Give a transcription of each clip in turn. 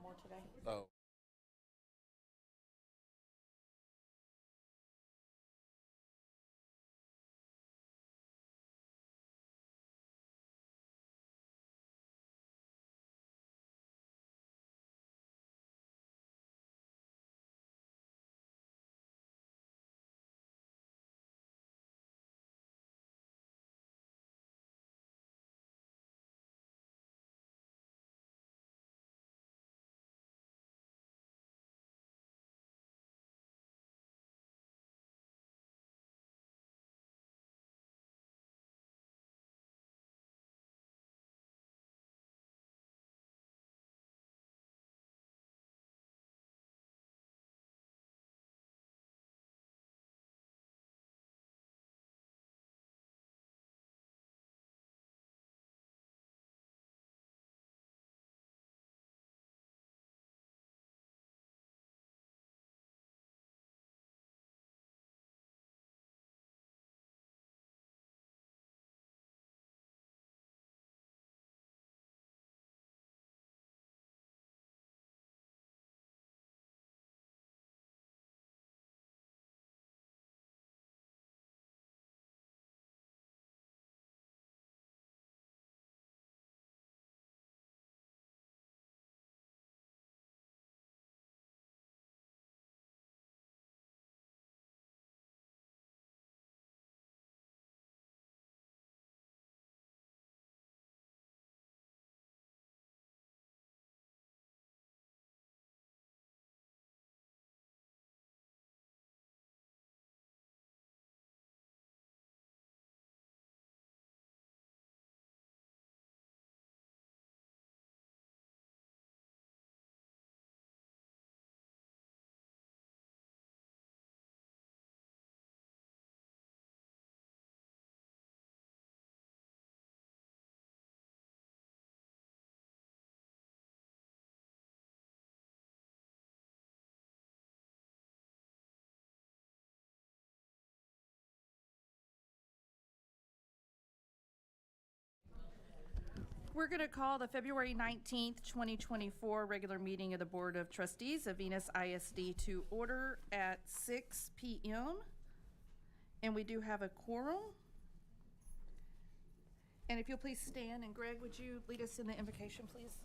more today. Oh. We're going to call the February 19th, 2024 regular meeting of the Board of Trustees of Venus ISD to order at 6 p.m. And we do have a quorum. And if you'll please stand, and Greg, would you lead us in the invocation, please?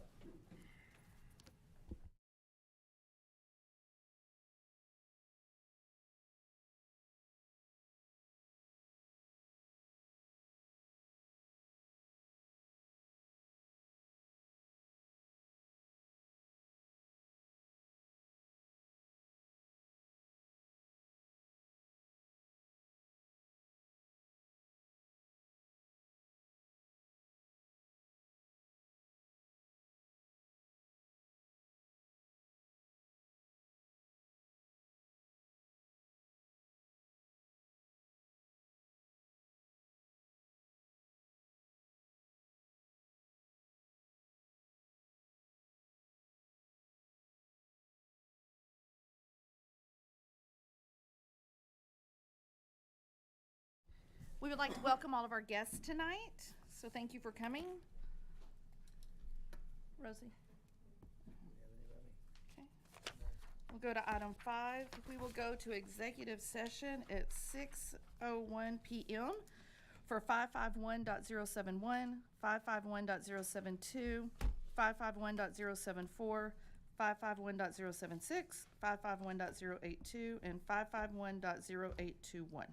We would like to welcome all of our guests tonight, so thank you for coming. Rosie? Okay. We'll go to item 5. We will go to executive session at 6:01 p.m. for 551.071, 551.072, 551.074, 551.076, 551.082, and 551.0821.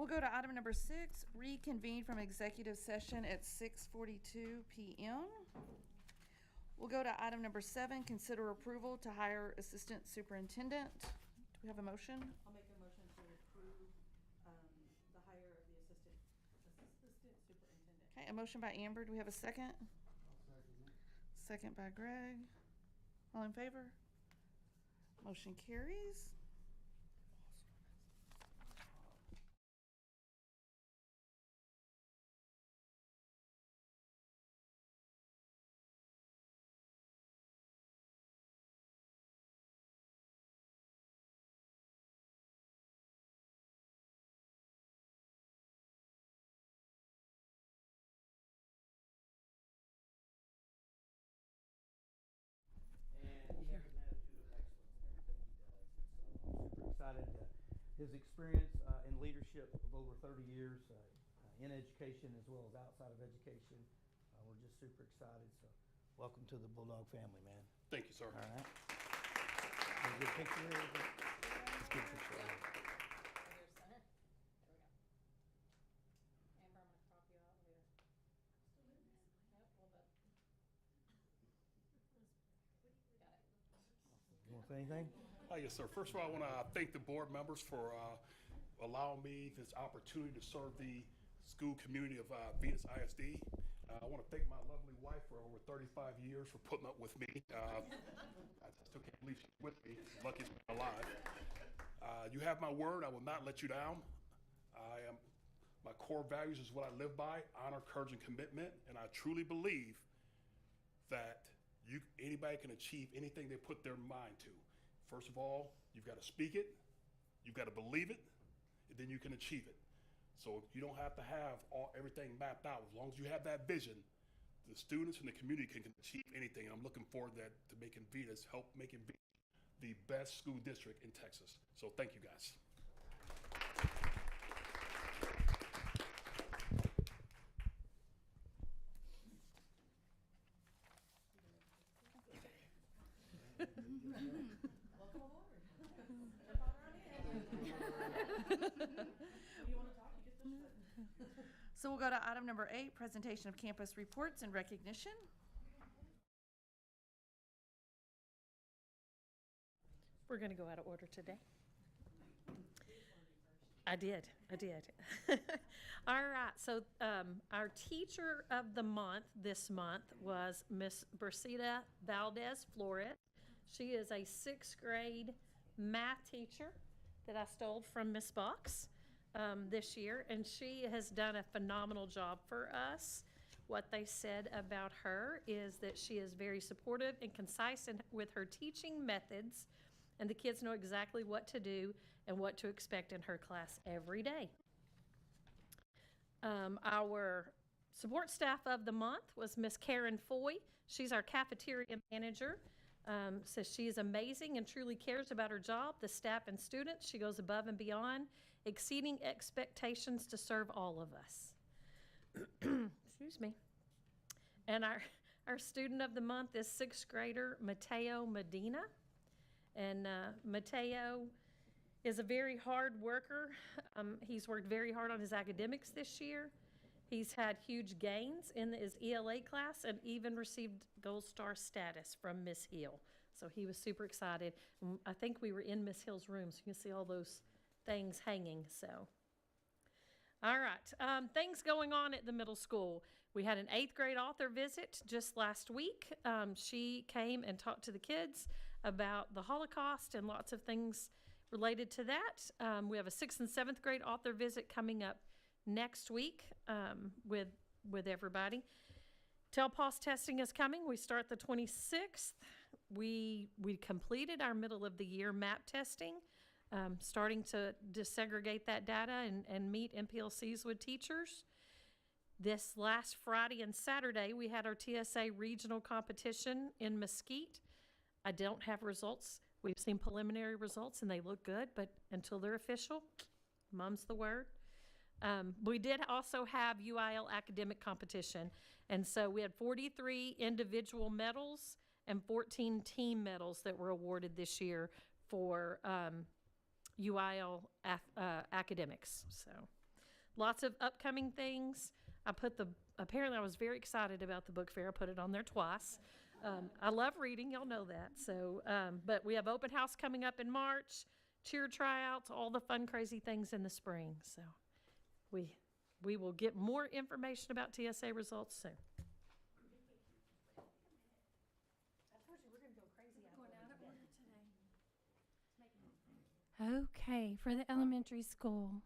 We'll go to item number 6, reconvene from executive session at 6:42 p.m. We'll go to item number 7, consider approval to hire assistant superintendent. Do we have a motion? I'll make a motion to approve the hire of the assistant superintendent. Okay, a motion by Amber. Do we have a second? I'll second it. Second by Greg. All in favor? Motion carries. And he has an attitude of excellence in everything he does. And so I'm super excited. His experience in leadership of over 30 years in education as well as outside of education, we're just super excited. So welcome to the Bulldog family, man. Thank you, sir. All right. Have a good picture here. It's a good picture. Right here, center. There we go. Amber, I'm gonna crop you out later. Yep, a little bit. Got it. You want to say anything? Yes, sir. First of all, I want to thank the board members for allowing me this opportunity to serve the school community of Venus ISD. I want to thank my lovely wife for over 35 years for putting up with me. I still can't believe she's with me. Lucky she's alive. You have my word. I will not let you down. My core values is what I live by: honor, courage, and commitment. And I truly believe that anybody can achieve anything they put their mind to. First of all, you've got to speak it, you've got to believe it, and then you can achieve it. So you don't have to have everything mapped out. As long as you have that vision, the students and the community can achieve anything. And I'm looking forward to making Venus, help making Venus the best school district in Texas. So thank you, guys. Welcome aboard. Jump on around in. You wanna talk, you get this. So we'll go to item number 8, presentation of campus reports and recognition. We're going to go out of order today. I did. All right, so our teacher of the month this month was Miss Brasida Valdez Flores. She is a 6th grade math teacher that I stole from Miss Box this year, and she has done a phenomenal job for us. What they said about her is that she is very supportive and concise with her teaching methods, and the kids know exactly what to do and what to expect in her class every day. Our support staff of the month was Miss Karen Foy. She's our cafeteria manager. Says she is amazing and truly cares about her job, the staff and students. She goes above and beyond, exceeding expectations to serve all of us. Excuse me. And our student of the month is 6th grader Mateo Medina. And Mateo is a very hard worker. He's worked very hard on his academics this year. He's had huge gains in his ELA class and even received Gold Star status from Miss Hill. So he was super excited. I think we were in Miss Hill's room, so you can see all those things hanging. So, all right, things going on at the middle school. We had an 8th grade author visit just last week. She came and talked to the kids about the Holocaust and lots of things related to that. We have a 6th and 7th grade author visit coming up next week with everybody. Telpos testing is coming. We start the 26th. We completed our middle of the year map testing, starting to desegregate that data and meet MPLCs with teachers. This last Friday and Saturday, we had our TSA regional competition in Mesquite. I don't have results. We've seen preliminary results and they look good, but until they're official, mum's the word. We did also have UIL academic competition. And so we had 43 individual medals and 14 team medals that were awarded this year for UIL academics. So lots of upcoming things. Apparently I was very excited about the book fair. I put it on there twice. I love reading, y'all know that. So, but we have open house coming up in March, cheer tryouts, all the fun, crazy things in the spring. So we will get more information about TSA results soon. Okay, for the elementary school.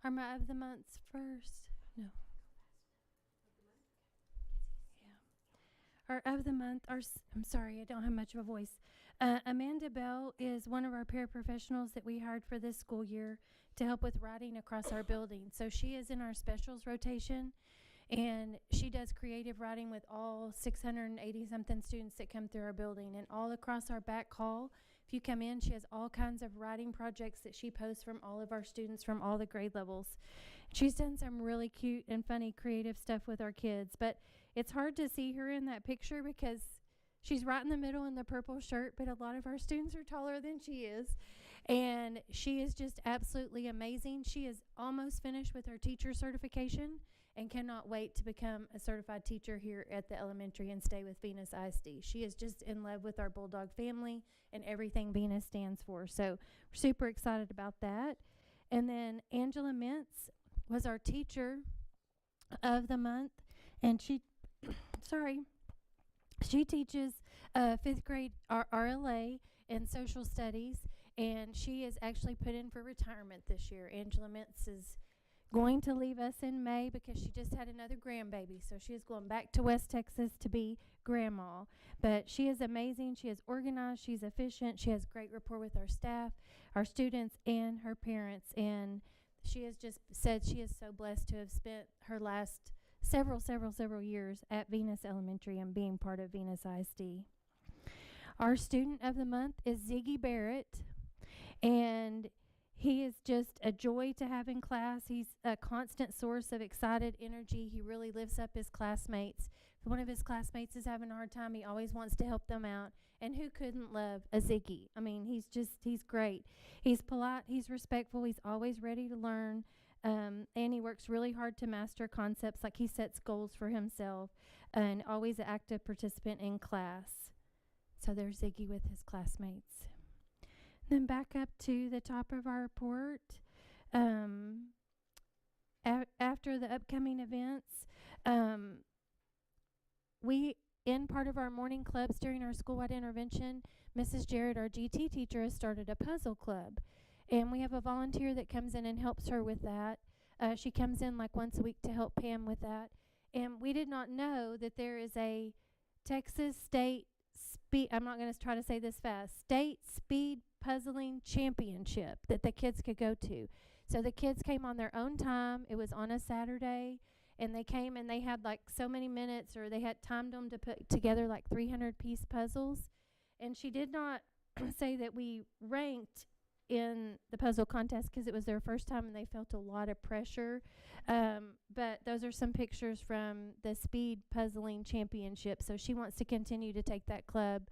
Are my of the months first? No. Our of the month, I'm sorry, I don't have much of a voice. Amanda Bell is one of our paraprofessionals that we hired for this school year to help with writing across our building. So she is in our specials rotation, and she does creative writing with all 680-something students that come through our building. And all across our back hall, if you come in, she has all kinds of writing projects that she posts from all of our students from all the grade levels. She's done some really cute and funny creative stuff with our kids, but it's hard to see her in that picture because she's right in the middle in the purple shirt, but a lot of our students are taller than she is. And she is just absolutely amazing. She is almost finished with her teacher certification and cannot wait to become a certified teacher here at the elementary and stay with Venus ISD. She is just in love with our Bulldog family and everything Venus stands for. So we're super excited about that. And then Angela Mintz was our teacher of the month, and she teaches 5th grade RLA and social studies, and she is actually put in for retirement this year. Angela Mintz is going to leave us in May because she just had another grandbaby, so she is going back to West Texas to be grandma. But she is amazing. She is organized. She's efficient. She has great rapport with our staff, our students, and her parents. And she has just said she is so blessed to have spent her last several years at Venus Elementary and being part of Venus ISD. Our student of the month is Ziggy Barrett, and he is just a joy to have in class. He's a constant source of excited energy. He really lifts up his classmates. If one of his classmates is having a hard time, he always wants to help them out. And who couldn't love a Ziggy? I mean, he's great. He's polite, he's respectful, he's always ready to learn. And he works really hard to master concepts, like he sets goals for himself, and always an active participant in class. So there's Ziggy with his classmates. Then back up to the top of our report. After the upcoming events, in part of our morning clubs during our school-wide intervention, Mrs. Jarrett, our GT teacher, has started a puzzle club. And we have a volunteer that comes in and helps her with that. She comes in like once a week to help Pam with that. And we did not know that there is a Texas State I'm not going to try to say this fast, State Speed Puzzling Championship that the kids could go to. So the kids came on their own time. It was on a Saturday, and they came and they had like so many minutes, or they had timed them to put together like 300-piece puzzles. And she did not say that we ranked in the puzzle contest because it was their first time and they felt a lot of pressure. But those are some pictures from the Speed Puzzling Championship. So she wants to continue to take that club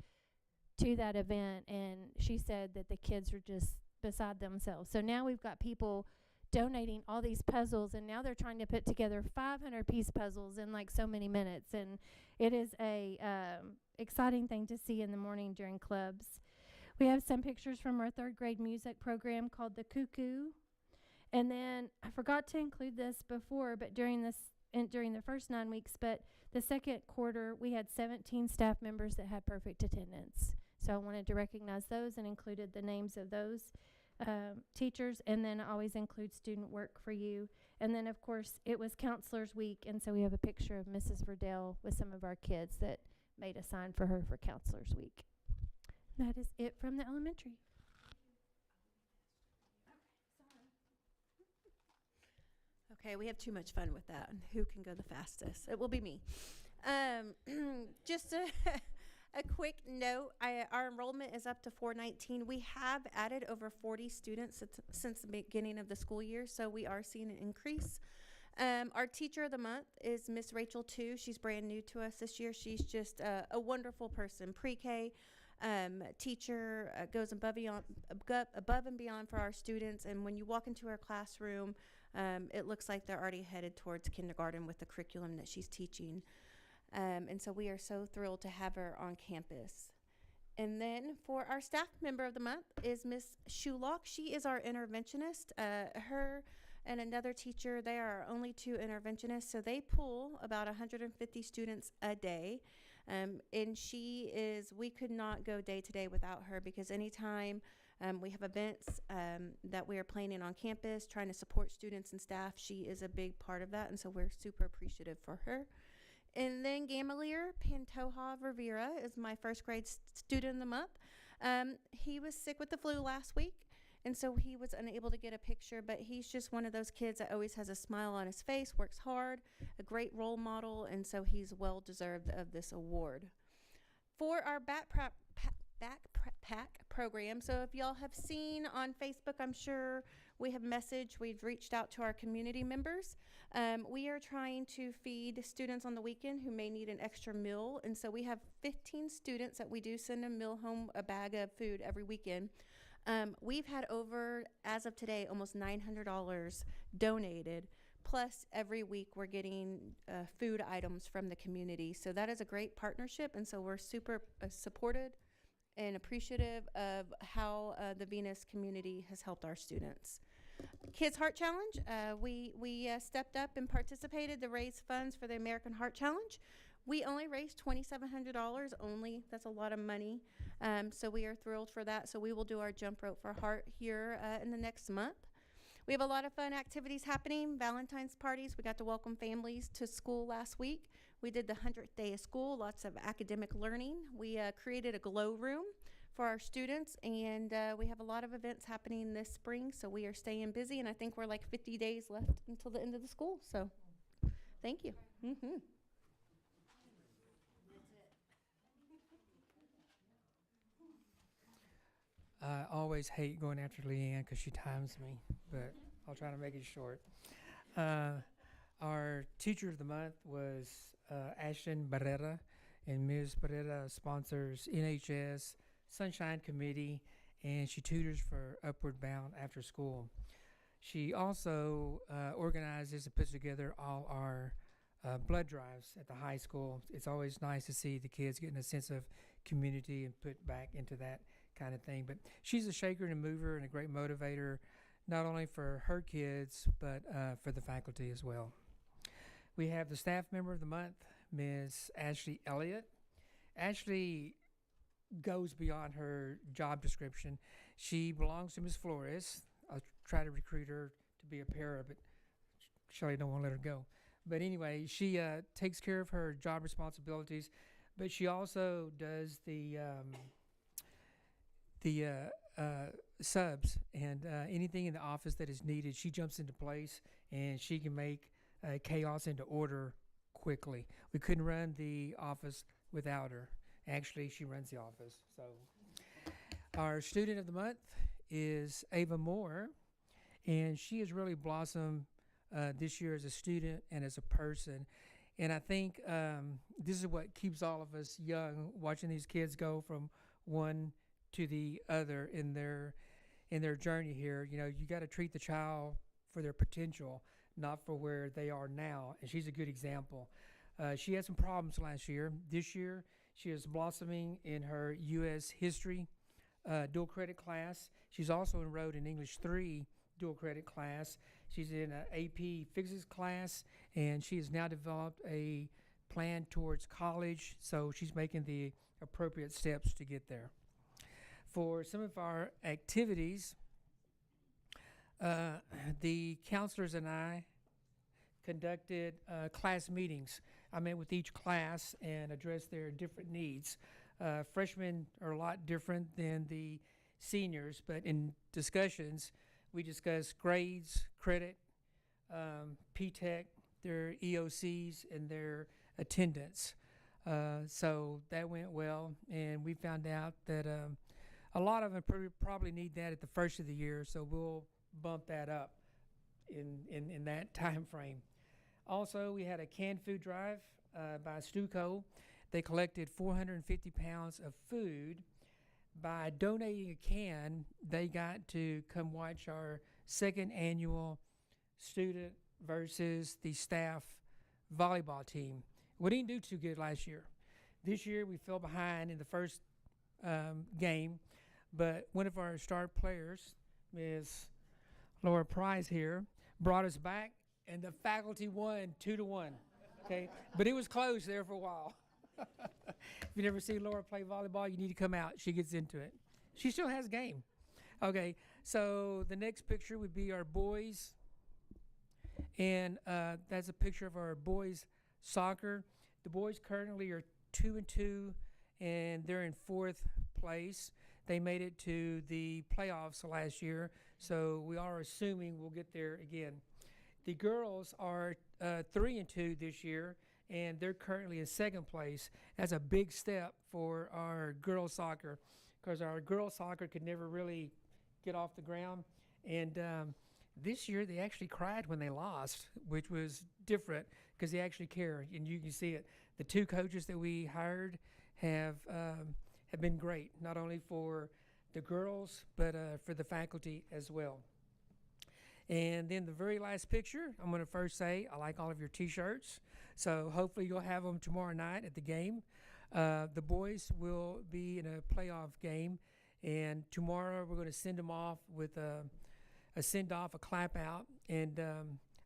to that event, and she said that the kids are just beside themselves. So now we've got people donating all these puzzles, and now they're trying to put together 500-piece puzzles in like so many minutes, and it is a exciting thing to see in the morning during clubs. We have some pictures from our 3rd grade music program called the Cuckoo. And then I forgot to include this before, but during the first 9 weeks, but the second quarter, we had 17 staff members that had perfect attendance. So I wanted to recognize those and included the names of those teachers. And then I always include student work for you. And then, of course, it was Counselors Week, and so we have a picture of Mrs. Verdell with some of our kids that made a sign for her for Counselors Week. That is it from the elementary. Okay, we have too much fun with that. Who can go the fastest? It will be me. Just a quick note, our enrollment is up to 419. We have added over 40 students since the beginning of the school year, so we are seeing an increase. Our teacher of the month is Miss Rachel Tu. She's brand new to us this year. She's just a wonderful person. Pre-K teacher, goes above and beyond for our students. And when you walk into her classroom, It looks like they're already headed towards kindergarten with the curriculum that she's teaching. And so we are so thrilled to have her on campus. And then for our staff member of the month is Miss Shulock. She is our interventionist. Her and another teacher, they are our only two interventionists, so they pull about 150 students a day. And we could not go day to day without her, because anytime we have events that we are planning on campus, trying to support students and staff, she is a big part of that, and so we're super appreciative for her. And then Gamalier Pantoja Rivera is my first grade student of the month. He was sick with the flu last week, and so he was unable to get a picture, but he's just one of those kids that always has a smile on his face, works hard, a great role model, and so he's well deserved of this award. For our backpack program, so if y'all have seen on Facebook, I'm sure we've reached out to our community members. We are trying to feed students on the weekend who may need an extra meal, and so we have 15 students that we do send a meal home, a bag of food every weekend. We've had over, as of today, almost $900 donated, plus every week we're getting food items from the community. So that is a great partnership, and so we're super supported and appreciative of how the Venus community has helped our students. Kids Heart Challenge, we stepped up and participated to raise funds for the American Heart Challenge. We only raised $2,700 only. That's a lot of money. So we are thrilled for that. So we will do our jump rope for heart here in the next month. We have a lot of fun activities happening. Valentine's parties. We got to welcome families to school last week. We did the 100th day of school, lots of academic learning. We created a glow room for our students, and we have a lot of events happening this spring, so we are staying busy, and I think we're like 50 days left until the end of the school, so thank you. Mm-hmm. I always hate going after Leanne because she times me, but I'll try to make it short. Our teacher of the month was Ashton Barrera, and Ms. Barrera sponsors NHS Sunshine Committee, and she tutors for Upward Bound after school. She also organizes and puts together all our blood drives at the high school. It's always nice to see the kids getting a sense of community and put back into that kind of thing. But she's a shaker and a mover and a great motivator, not only for her kids, but for the faculty as well. We have the staff member of the month, Ms. Ashley Elliott. Ashley goes beyond her job description. She belongs to Ms. Flores. I'll try to recruit her to be a para, but Shelley don't want to let her go. But anyway, she takes care of her job responsibilities, but she also does the subs and anything in the office that is needed. She jumps into place, and she can make chaos into order quickly. We couldn't run the office without her. Actually, she runs the office. So our student of the month is Ava Moore, and she has really blossomed this year as a student and as a person. And I think this is what keeps all of us young, watching these kids go from one to the other in their journey here. You know, you got to treat the child for their potential, not for where they are now. And she's a good example. She had some problems last year. This year, she is blossoming in her U.S. history dual credit class. She's also enrolled in English 3 dual credit class. She's in an AP physics class, and she has now developed a plan towards college, so she's making the appropriate steps to get there. For some of our activities, the counselors and I conducted class meetings. I met with each class and addressed their different needs. Freshmen are a lot different than the seniors, but in discussions, we discussed grades, credit, P-TECH, their EOCs, and their attendance. So that went well, and we found out that a lot of them probably need that at the first of the year, so we'll bump that up in that time frame. Also, we had a canned food drive by Stuco. They collected 450 pounds of food. By donating a can, they got to come watch our second annual student versus the staff volleyball team. We didn't do too good last year. This year we fell behind in the first game, but one of our star players, Ms. Laura Price here, brought us back, and the faculty won 2-1. Okay, but it was close there for a while. If you never see Laura play volleyball, you need to come out. She gets into it. She still has game. Okay, so the next picture would be our boys, and that's a picture of our boys soccer. The boys currently are 2-2, and they're in 4th place. They made it to the playoffs last year, so we are assuming we'll get there again. The girls are 3-2 this year, and they're currently in 2nd place. That's a big step for our girls soccer, because our girls soccer could never really get off the ground. And this year they actually cried when they lost, which was different because they actually care, and you can see it. The 2 coaches that we hired have been great, not only for the girls but for the faculty as well. And then the very last picture, I'm going to first say I like all of your t-shirts, so hopefully you'll have them tomorrow night at the game. The boys will be in a playoff game, and tomorrow we're going to send them off with a send-off, a clap-out, and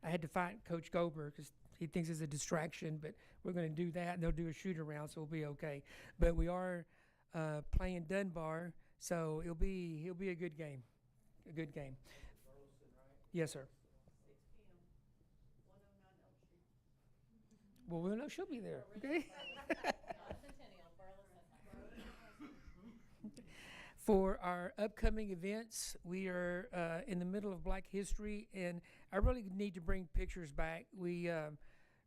I had to fight Coach Gober because he thinks it's a distraction, but we're going to do that, and they'll do a shoot-around, so we'll be okay. But we are playing Dunbar, so he'll be a good game, a good game. Yes, sir. 6 p.m., 109 Elm Street. Well, we'll know she'll be there. Okay. For our upcoming events, we are in the middle of Black History, and I really need to bring pictures back. We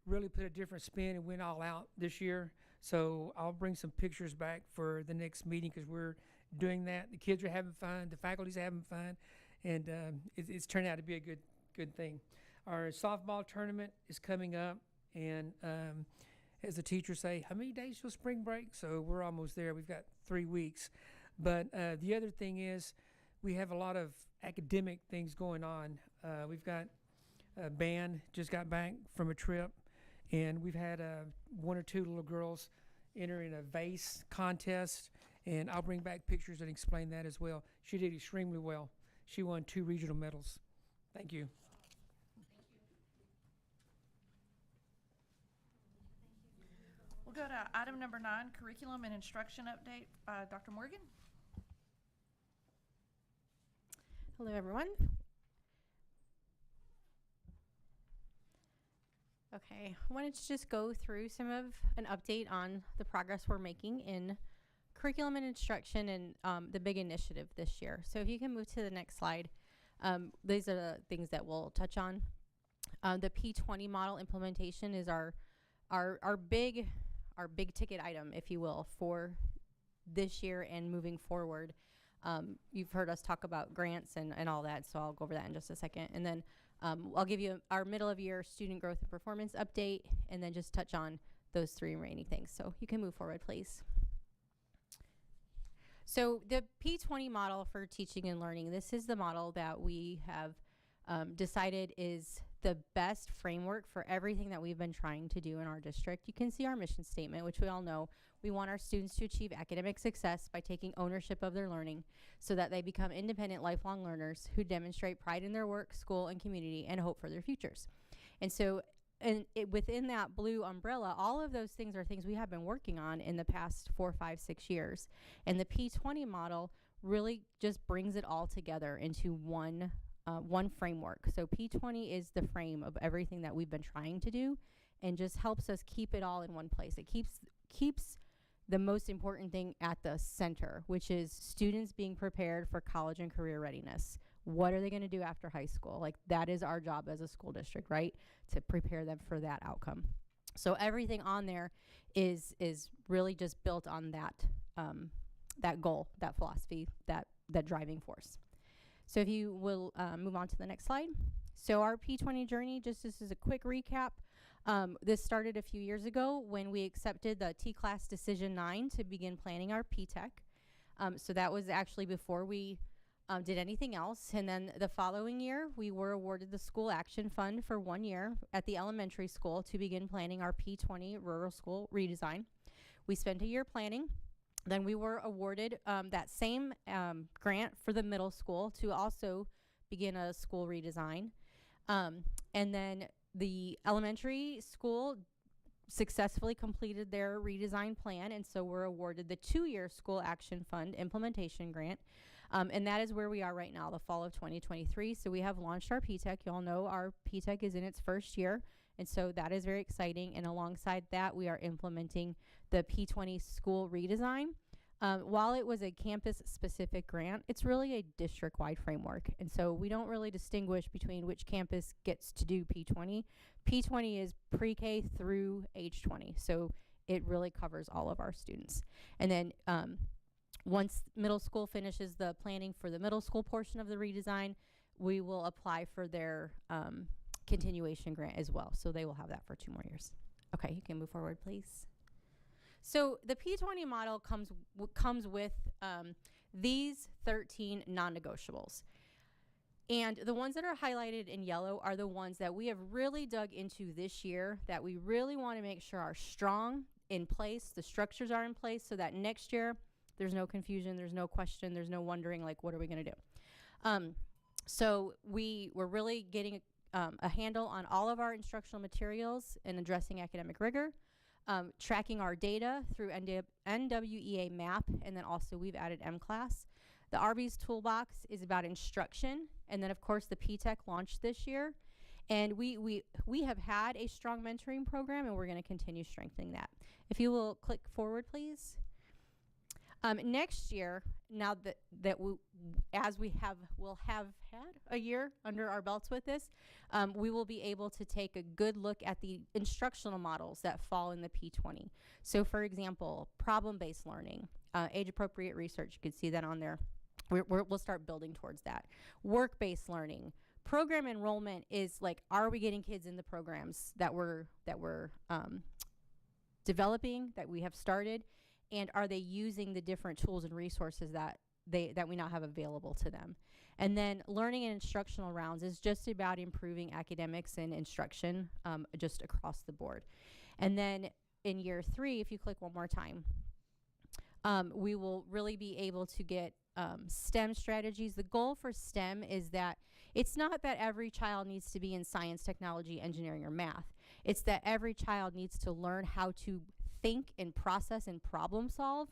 really put a different spin and went all out this year, so I'll bring some pictures back for the next meeting because we're doing that. The kids are having fun, the faculty's having fun, and it's turned out to be a good thing. Our softball tournament is coming up, and as the teachers say, how many days till spring break? So we're almost there. We've got 3 weeks. But the other thing is we have a lot of academic things going on. We've got a band just got back from a trip, and we've had 1 or 2 little girls enter in a vase contest, and I'll bring back pictures and explain that as well. She did extremely well. She won 2 regional medals. Thank you. We'll go to item number 9, curriculum and instruction update by Dr. Morgan. Hello, everyone. Okay, I wanted to just go through an update on the progress we're making in curriculum and instruction and the big initiative this year. So if you can move to the next slide, these are the things that we'll touch on. The P20 model implementation is our big ticket item, if you will, for this year and moving forward. You've heard us talk about grants and all that, so I'll go over that in just a second. And then I'll give you our middle of year student growth and performance update, and then just touch on those 3 remaining things. So you can move forward, please. So the P20 model for teaching and learning, this is the model that we have decided is the best framework for everything that we've been trying to do in our district. You can see our mission statement, which we all know. We want our students to achieve academic success by taking ownership of their learning so that they become independent, lifelong learners who demonstrate pride in their work, school, and community and hope for their futures. And so within that blue umbrella, all of those things are things we have been working on in the past 4, 5, 6 years. And the P20 model really just brings it all together into one framework. So P20 is the frame of everything that we've been trying to do and just helps us keep it all in one place. It keeps the most important thing at the center, which is students being prepared for college and career readiness. What are they going to do after high school? Like, that is our job as a school district, right? To prepare them for that outcome. So everything on there is really just built on that goal, that philosophy, that driving force. So if you will move on to the next slide. So our P20 journey, just as a quick recap, this started a few years ago when we accepted the T-Class Decision 9 to begin planning our P-TECH. So that was actually before we did anything else. And then the following year, we were awarded the School Action Fund for 1 year at the elementary school to begin planning our P20 rural school redesign. We spent a year planning. Then we were awarded that same grant for the middle school to also begin a school redesign. And then the elementary school successfully completed their redesign plan, and so we're awarded the 2-year School Action Fund implementation grant. And that is where we are right now, the fall of 2023. So we have launched our PTEC. You all know our PTEC is in its first year, and so that is very exciting. And alongside that, we are implementing the P20 school redesign. While it was a campus-specific grant, it's really a district-wide framework. And so we don't really distinguish between which campus gets to do P20. P20 is pre-K through age 20. So it really covers all of our students. And then once middle school finishes the planning for the middle school portion of the redesign, we will apply for their continuation grant as well. So they will have that for 2 more years. Okay, you can move forward, please. So the P20 model comes with these 13 non-negotiables. And the ones that are highlighted in yellow are the ones that we have really dug into this year that we really want to make sure are strong, in place, the structures are in place, so that next year there's no confusion, there's no question, there's no wondering, like, what are we going to do? So we were really getting a handle on all of our instructional materials and addressing academic rigor. Tracking our data through NWEA MAP, and then also we've added M-Class. The RB's Toolbox is about instruction, and then of course the PTEC launched this year. And we have had a strong mentoring program, and we're going to continue strengthening that. If you will click forward, please. Next year, now that we'll have had a year under our belts with this, we will be able to take a good look at the instructional models that fall in the P20. So for example, problem-based learning, age-appropriate research, you can see that on there. We'll start building towards that. Work-based learning. Program enrollment is like, are we getting kids in the programs that we're developing, that we have started? And are they using the different tools and resources that we now have available to them? And then learning and instructional rounds is just about improving academics and instruction just across the board. And then in year 3, if you click one more time, we will really be able to get STEM strategies. The goal for STEM is that it's not that every child needs to be in science, technology, engineering, or math. It's that every child needs to learn how to think and process and problem solve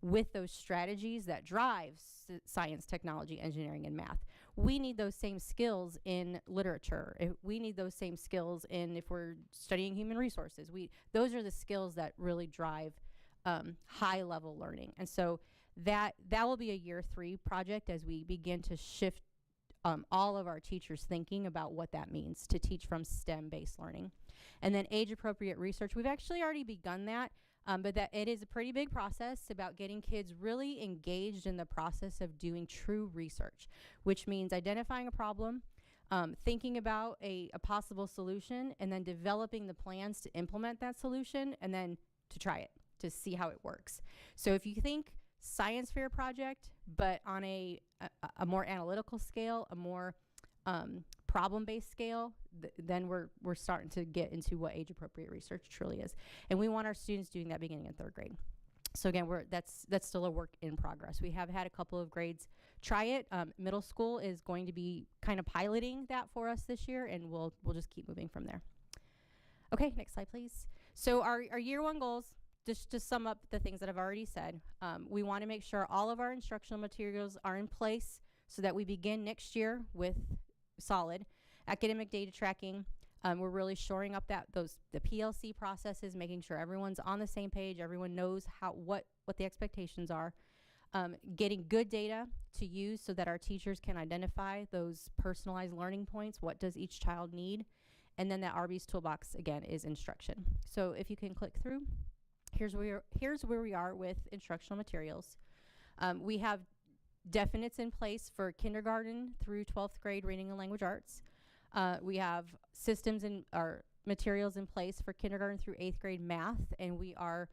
with those strategies that drive science, technology, engineering, and math. We need those same skills in literature. We need those same skills if we're studying human resources. Those are the skills that really drive high-level learning. And so that will be a year 3 project as we begin to shift all of our teachers' thinking about what that means to teach from STEM-based learning. And then age-appropriate research, we've actually already begun that, but that it is a pretty big process about getting kids really engaged in the process of doing true research, which means identifying a problem, thinking about a possible solution, and then developing the plans to implement that solution, and then to try it, to see how it works. So if you think science fair project, but on a more analytical scale, a more problem-based scale, then we're starting to get into what age-appropriate research truly is. And we want our students doing that beginning in 3rd grade. So again, that's still a work in progress. We have had a couple of grades try it. Middle school is going to be kind of piloting that for us this year, and we'll just keep moving from there. Okay, next slide, please. So our year 1 goals, just to sum up the things that I've already said, we want to make sure all of our instructional materials are in place so that we begin next year with solid academic data tracking. We're really shoring up the PLC processes, making sure everyone's on the same page, everyone knows what the expectations are. Getting good data to use so that our teachers can identify those personalized learning points. What does each child need? And then that RB's Toolbox, again, is instruction. So if you can click through. Here's where we are with instructional materials. We have definites in place for kindergarten through 12th grade reading and language arts. We have systems or materials in place for kindergarten through 8th grade math, and we are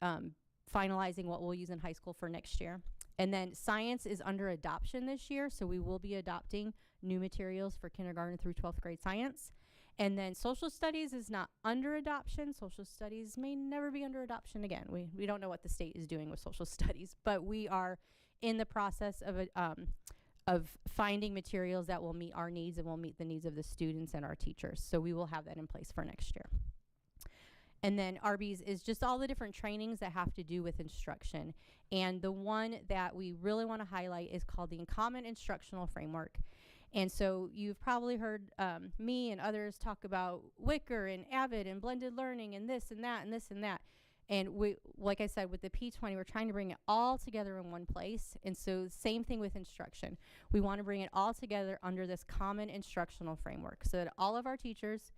finalizing what we'll use in high school for next year. And then science is under adoption this year, so we will be adopting new materials for kindergarten through 12th grade science. And then social studies is not under adoption. Social studies may never be under adoption again. We don't know what the state is doing with social studies, but we are in the process of finding materials that will meet our needs and will meet the needs of the students and our teachers. So we will have that in place for next year. And then RBs is just all the different trainings that have to do with instruction. And the one that we really want to highlight is called the Common Instructional Framework. And so you've probably heard me and others talk about Wicker and Avid and blended learning and this and that and this and that. And we, like I said, with the P20, we're trying to bring it all together in one place. And so same thing with instruction. We want to bring it all together under this common instructional framework so that all of our teachers,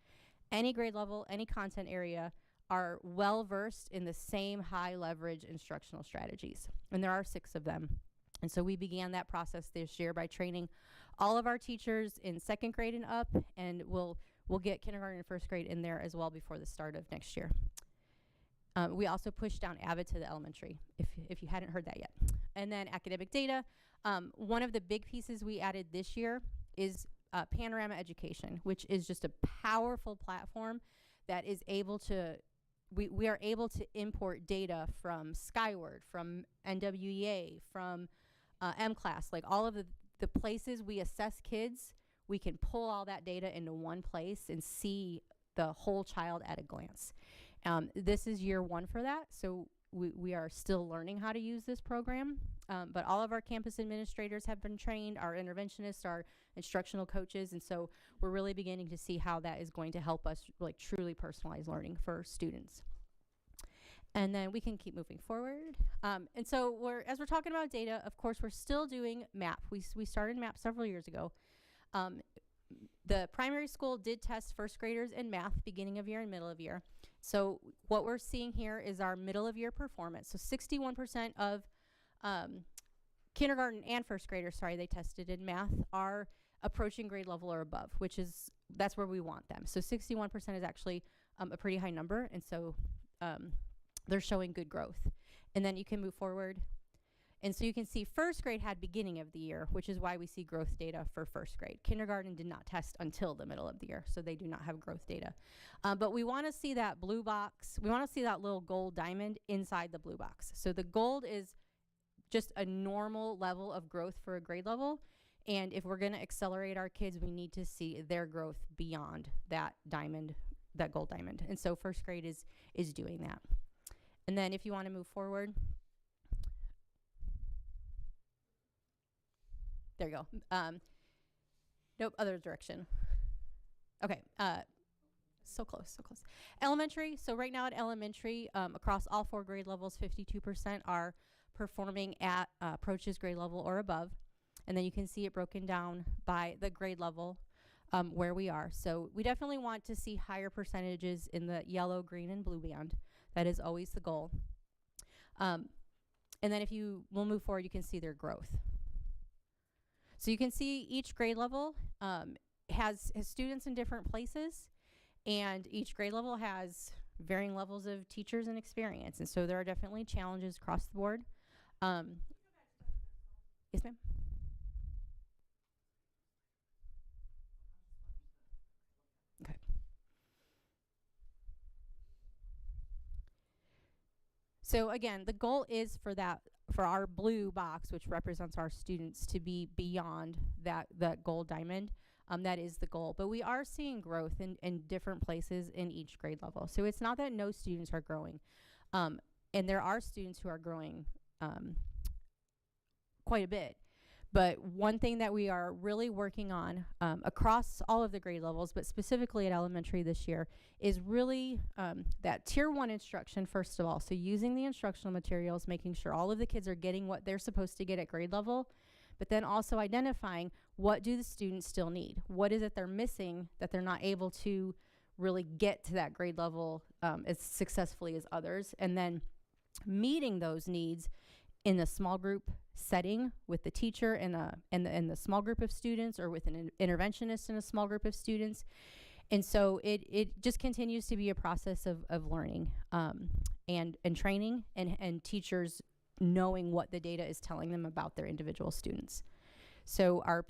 any grade level, any content area, are well versed in the same high leverage instructional strategies. And there are 6 of them. And so we began that process this year by training all of our teachers in 2nd grade and up, and we'll get kindergarten and 1st grade in there as well before the start of next year. We also pushed down Avid to the elementary, if you hadn't heard that yet. And then academic data. One of the big pieces we added this year is Panorama Education, which is just a powerful platform that is able to, we are able to import data from Skyward, from NWEA, from M-Class, like all of the places we assess kids, we can pull all that data into one place and see the whole child at a glance. This is year 1 for that, so we are still learning how to use this program, but all of our campus administrators have been trained, our interventionists, our instructional coaches, and so we're really beginning to see how that is going to help us like truly personalize learning for students. And then we can keep moving forward. And so as we're talking about data, of course, we're still doing MAP. We started MAP several years ago. The primary school did test 1st graders in math beginning of year and middle of year. So what we're seeing here is our middle of year performance. So 61% of kindergarten and 1st graders, they tested in math, are approaching grade level or above, that's where we want them. So 61% is actually a pretty high number, and so they're showing good growth. And then you can move forward. And so you can see 1st grade had beginning of the year, which is why we see growth data for 1st grade. Kindergarten did not test until the middle of the year, so they do not have growth data. But we want to see that blue box. We want to see that little gold diamond inside the blue box. So the gold is just a normal level of growth for a grade level. And if we're going to accelerate our kids, we need to see their growth beyond that diamond, that gold diamond. And so 1st grade is doing that. And then if you want to move forward, there you go. Nope, other direction. Okay, so close, so close. Elementary, so right now at elementary, across all 4 grade levels, 52% are performing at approaches grade level or above. And then you can see it broken down by the grade level where we are. So we definitely want to see higher percentages in the yellow, green, and blue band. That is always the goal. And then if we'll move forward, you can see their growth. So you can see each grade level has students in different places, and each grade level has varying levels of teachers and experience. And so there are definitely challenges across the board. Yes, ma'am. Okay. So again, the goal is for our blue box, which represents our students, to be beyond that gold diamond. That is the goal. But we are seeing growth in different places in each grade level. So it's not that no students are growing. And there are students who are growing quite a bit. But one thing that we are really working on across all of the grade levels, but specifically at elementary this year, is really that tier 1 instruction, first of all. So using the instructional materials, making sure all of the kids are getting what they're supposed to get at grade level, but then also identifying what do the students still need? What is it they're missing that they're not able to really get to that grade level as successfully as others? And then meeting those needs in the small group setting with the teacher and the small group of students, or with an interventionist in a small group of students. And so it just continues to be a process of learning and training, and teachers knowing what the data is telling them about their individual students. So our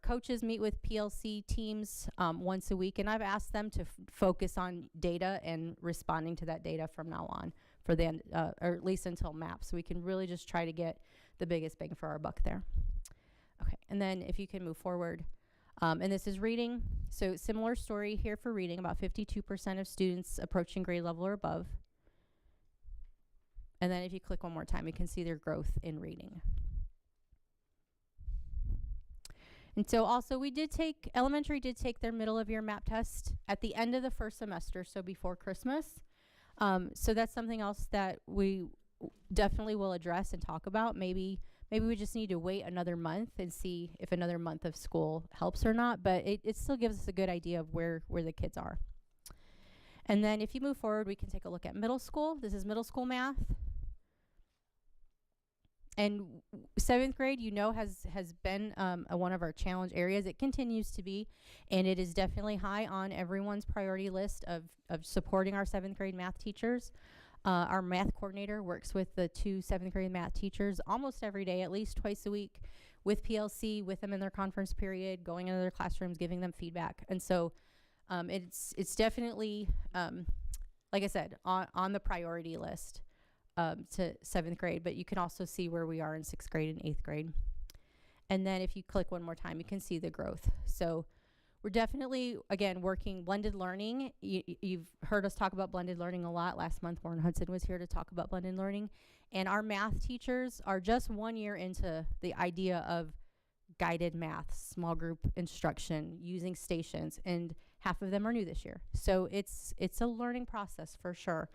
coaches meet with PLC teams once a week, and I've asked them to focus on data and responding to that data from now on, for the end, or at least until MAP, so we can really just try to get the biggest bang for our buck there. Okay, and then if you can move forward, and this is reading. So similar story here for reading, about 52% of students approaching grade level or above. And then if you click one more time, you can see their growth in reading. And so also elementary did take their middle of year MAP test at the end of the first semester, so before Christmas. So that's something else that we definitely will address and talk about. Maybe we just need to wait another month and see if another month of school helps or not, but it still gives us a good idea of where the kids are. And then if you move forward, we can take a look at middle school. This is middle school math. And 7th grade, has been one of our challenge areas. It continues to be, and it is definitely high on everyone's priority list of supporting our 7th grade math teachers. Our math coordinator works with the 2 7th grade math teachers almost every day, at least twice a week, with PLC, with them in their conference period, going into their classrooms, giving them feedback. And so it's definitely, like I said, on the priority list. To 7th grade, but you can also see where we are in 6th grade and 8th grade. And then if you click one more time, you can see the growth. So we're definitely, again, working blended learning. You've heard us talk about blended learning a lot. Last month, Warren Hudson was here to talk about blended learning. And our math teachers are just 1 year into the idea of guided math, small group instruction, using stations, and half of them are new this year. So it's a learning process for sure.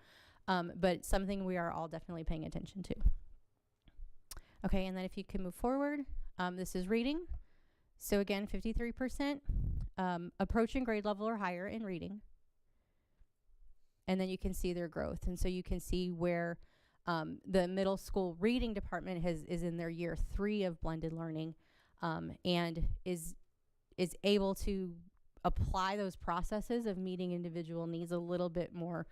But something we are all definitely paying attention to. Okay, and then if you can move forward, this is reading. So again, 53% approaching grade level or higher in reading. And then you can see their growth. And so you can see where the middle school reading department is in their year 3 of blended learning, and is able to apply those processes of meeting individual needs a little bit more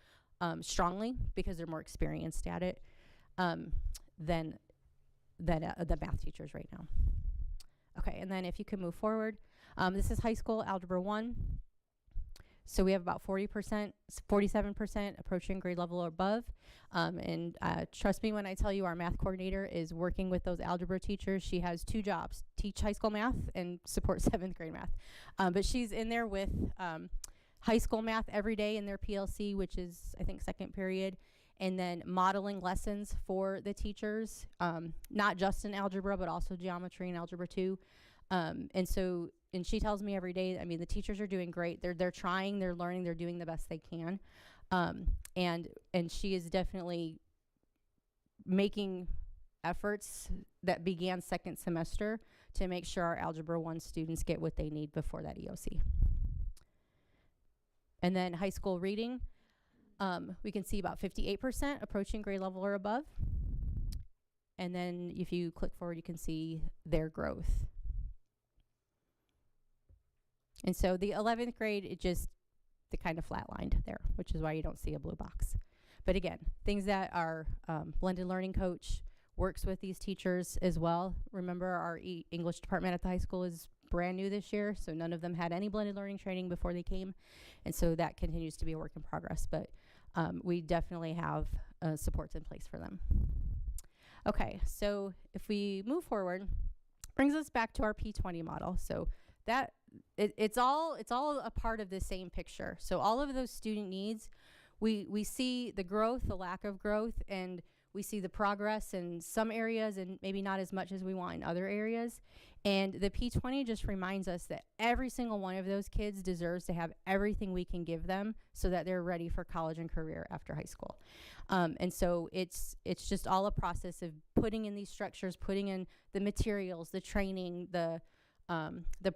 strongly, because they're more experienced at it than the math teachers right now. Okay, and then if you can move forward, this is high school algebra 1. So we have about 47% approaching grade level or above. And trust me when I tell you, our math coordinator is working with those algebra teachers. She has 2 jobs: teach high school math and support 7th grade math. But she's in there with high school math every day in their PLC, which is, I think, 2nd period, and then modeling lessons for the teachers, not just in algebra, but also geometry and algebra 2. And she tells me every day, I mean, the teachers are doing great. They're trying, they're learning, they're doing the best they can. And she is definitely making efforts that began 2nd semester to make sure our algebra 1 students get what they need before that EOC. And then high school reading, we can see about 58% approaching grade level or above. And then if you click forward, you can see their growth. And so the 11th grade, they kind of flatlined there, which is why you don't see a blue box. But again, things that our blended learning coach works with these teachers as well. Remember, our English department at the high school is brand new this year, so none of them had any blended learning training before they came, and so that continues to be a work in progress, but we definitely have supports in place for them. Okay, so if we move forward, brings us back to our P20 model. So that it's all a part of the same picture. So all of those student needs, we see the growth, the lack of growth, and we see the progress in some areas and maybe not as much as we want in other areas. And the P20 just reminds us that every single one of those kids deserves to have everything we can give them so that they're ready for college and career after high school. And so it's just all a process of putting in these structures, putting in the materials, the training, the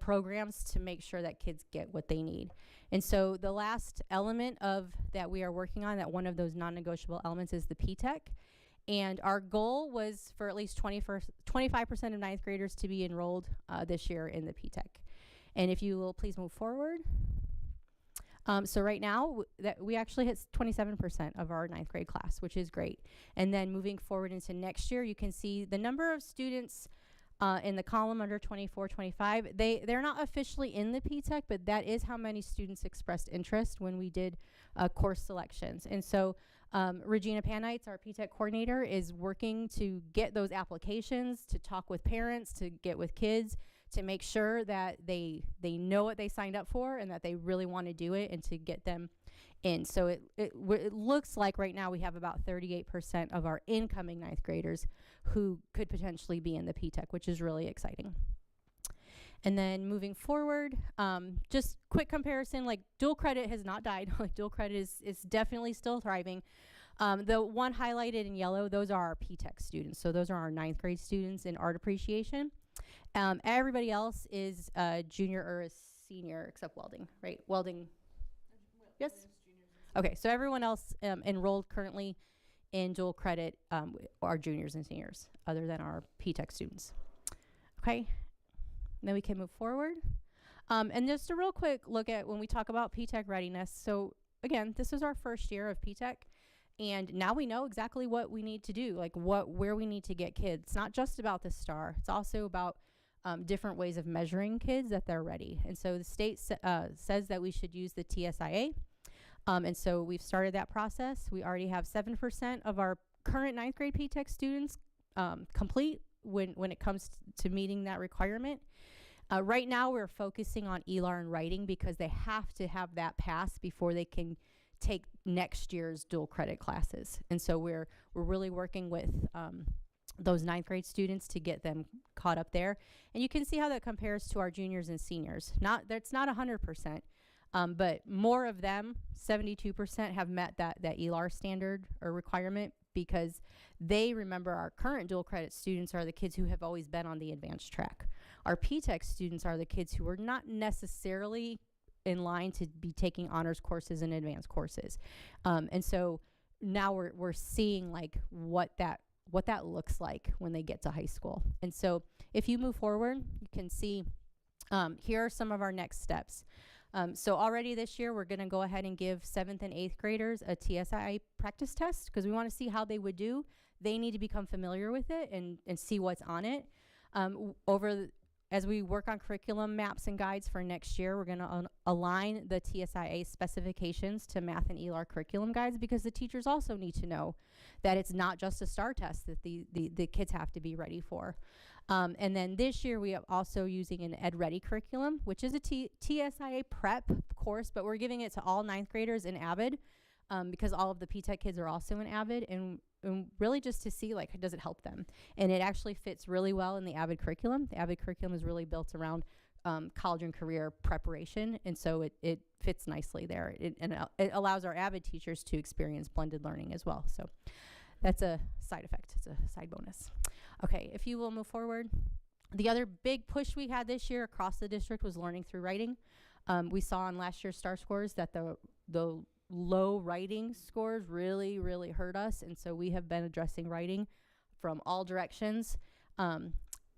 programs to make sure that kids get what they need. And so the last element of that we are working on, that one of those non-negotiable elements, is the P-TECH. And our goal was for at least 25% of 9th graders to be enrolled this year in the P-TECH. And if you will please move forward. So right now, that we actually hit 27% of our ninth grade class, which is great. And then moving forward into next year, you can see the number of students in the column under 24, 25. They're not officially in the P-TECH, but that is how many students expressed interest when we did course selections. And so Regina Panites, our P-TECH coordinator, is working to get those applications, to talk with parents, to get with kids, to make sure that they know what they signed up for and that they really want to do it, and to get them in. So it looks like right now we have about 38% of our incoming ninth graders who could potentially be in the P-TECH, which is really exciting. And then moving forward, just quick comparison, like dual credit has not died. Like dual credit is definitely still thriving. The one highlighted in yellow, those are our P-TECH students. So those are our ninth grade students in art appreciation. Everybody else is a junior or a senior except welding, right? Welding. Yes? Okay, so everyone else enrolled currently in dual credit are juniors and seniors, other than our P-TECH students. Okay, then we can move forward. And just a real quick look at when we talk about P-TECH readiness. So again, this is our first year of P-TECH. And now we know exactly what we need to do, like where we need to get kids. It's not just about the STAR. It's also about different ways of measuring kids that they're ready. And so the state says that we should use the TSIA. And so we've started that process. We already have 7% of our current ninth grade P-TECH students complete when it comes to meeting that requirement. Right now we're focusing on ELAR and writing because they have to have that pass before they can take next year's dual credit classes. And so we're really working with those ninth grade students to get them caught up there. And you can see how that compares to our juniors and seniors. That's not 100%, but more of them, 72%, have met that ELAR standard or requirement, because they remember our current dual credit students are the kids who have always been on the advanced track. Our P-TECH students are the kids who are not necessarily in line to be taking honors courses and advanced courses. And so now we're seeing like what that looks like when they get to high school. And so if you move forward, you can see here are some of our next steps. So already this year, we're going to go ahead and give 7th and 8th graders a TSIA practice test because we want to see how they would do. They need to become familiar with it and see what's on it. As we work on curriculum maps and guides for next year, we're going to align the TSIA specifications to math and ELAR curriculum guides, because the teachers also need to know that it's not just a STAR test that the kids have to be ready for. And then this year we are also using an Ed Ready curriculum, which is a TSIA prep course, but we're giving it to all ninth graders in AVID because all of the P-TECH kids are also in AVID, and really just to see, like, does it help them? And it actually fits really well in the AVID curriculum. The AVID curriculum is really built around college and career preparation, and so it fits nicely there. It allows our AVID teachers to experience blended learning as well. So that's a side effect. It's a side bonus. Okay, if you will move forward. The other big push we had this year across the district was learning through writing. We saw in last year's STAR scores that the low writing scores really, really hurt us, and so we have been addressing writing from all directions.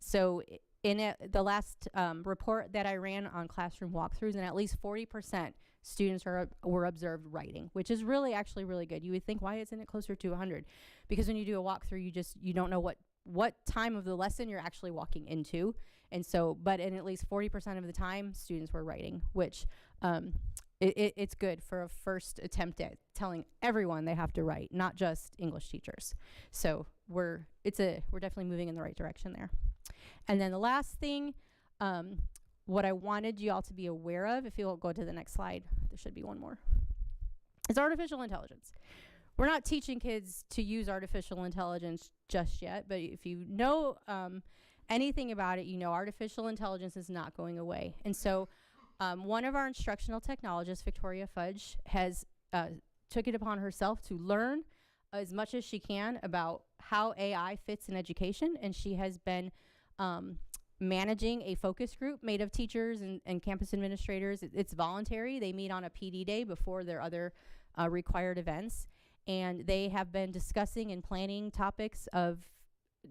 So in the last report that I ran on classroom walkthroughs, and at least 40% students were observed writing, which is really actually really good. You would think, why isn't it closer to 100? Because when you do a walkthrough, you don't know what time of the lesson you're actually walking into. And so, but in at least 40% of the time, students were writing, which it's good for a first attempt at telling everyone they have to write, not just English teachers. So we're definitely moving in the right direction there. And then the last thing, what I wanted you all to be aware of, if you'll go to the next slide, there should be one more, is artificial intelligence. We're not teaching kids to use artificial intelligence just yet, but if you know anything about it, you know artificial intelligence is not going away. And so one of our instructional technologists, Victoria Fudge, has took it upon herself to learn as much as she can about how AI fits in education, and she has been managing a focus group made of teachers and campus administrators. It's voluntary. They meet on a PD day before their other required events, and they have been discussing and planning topics of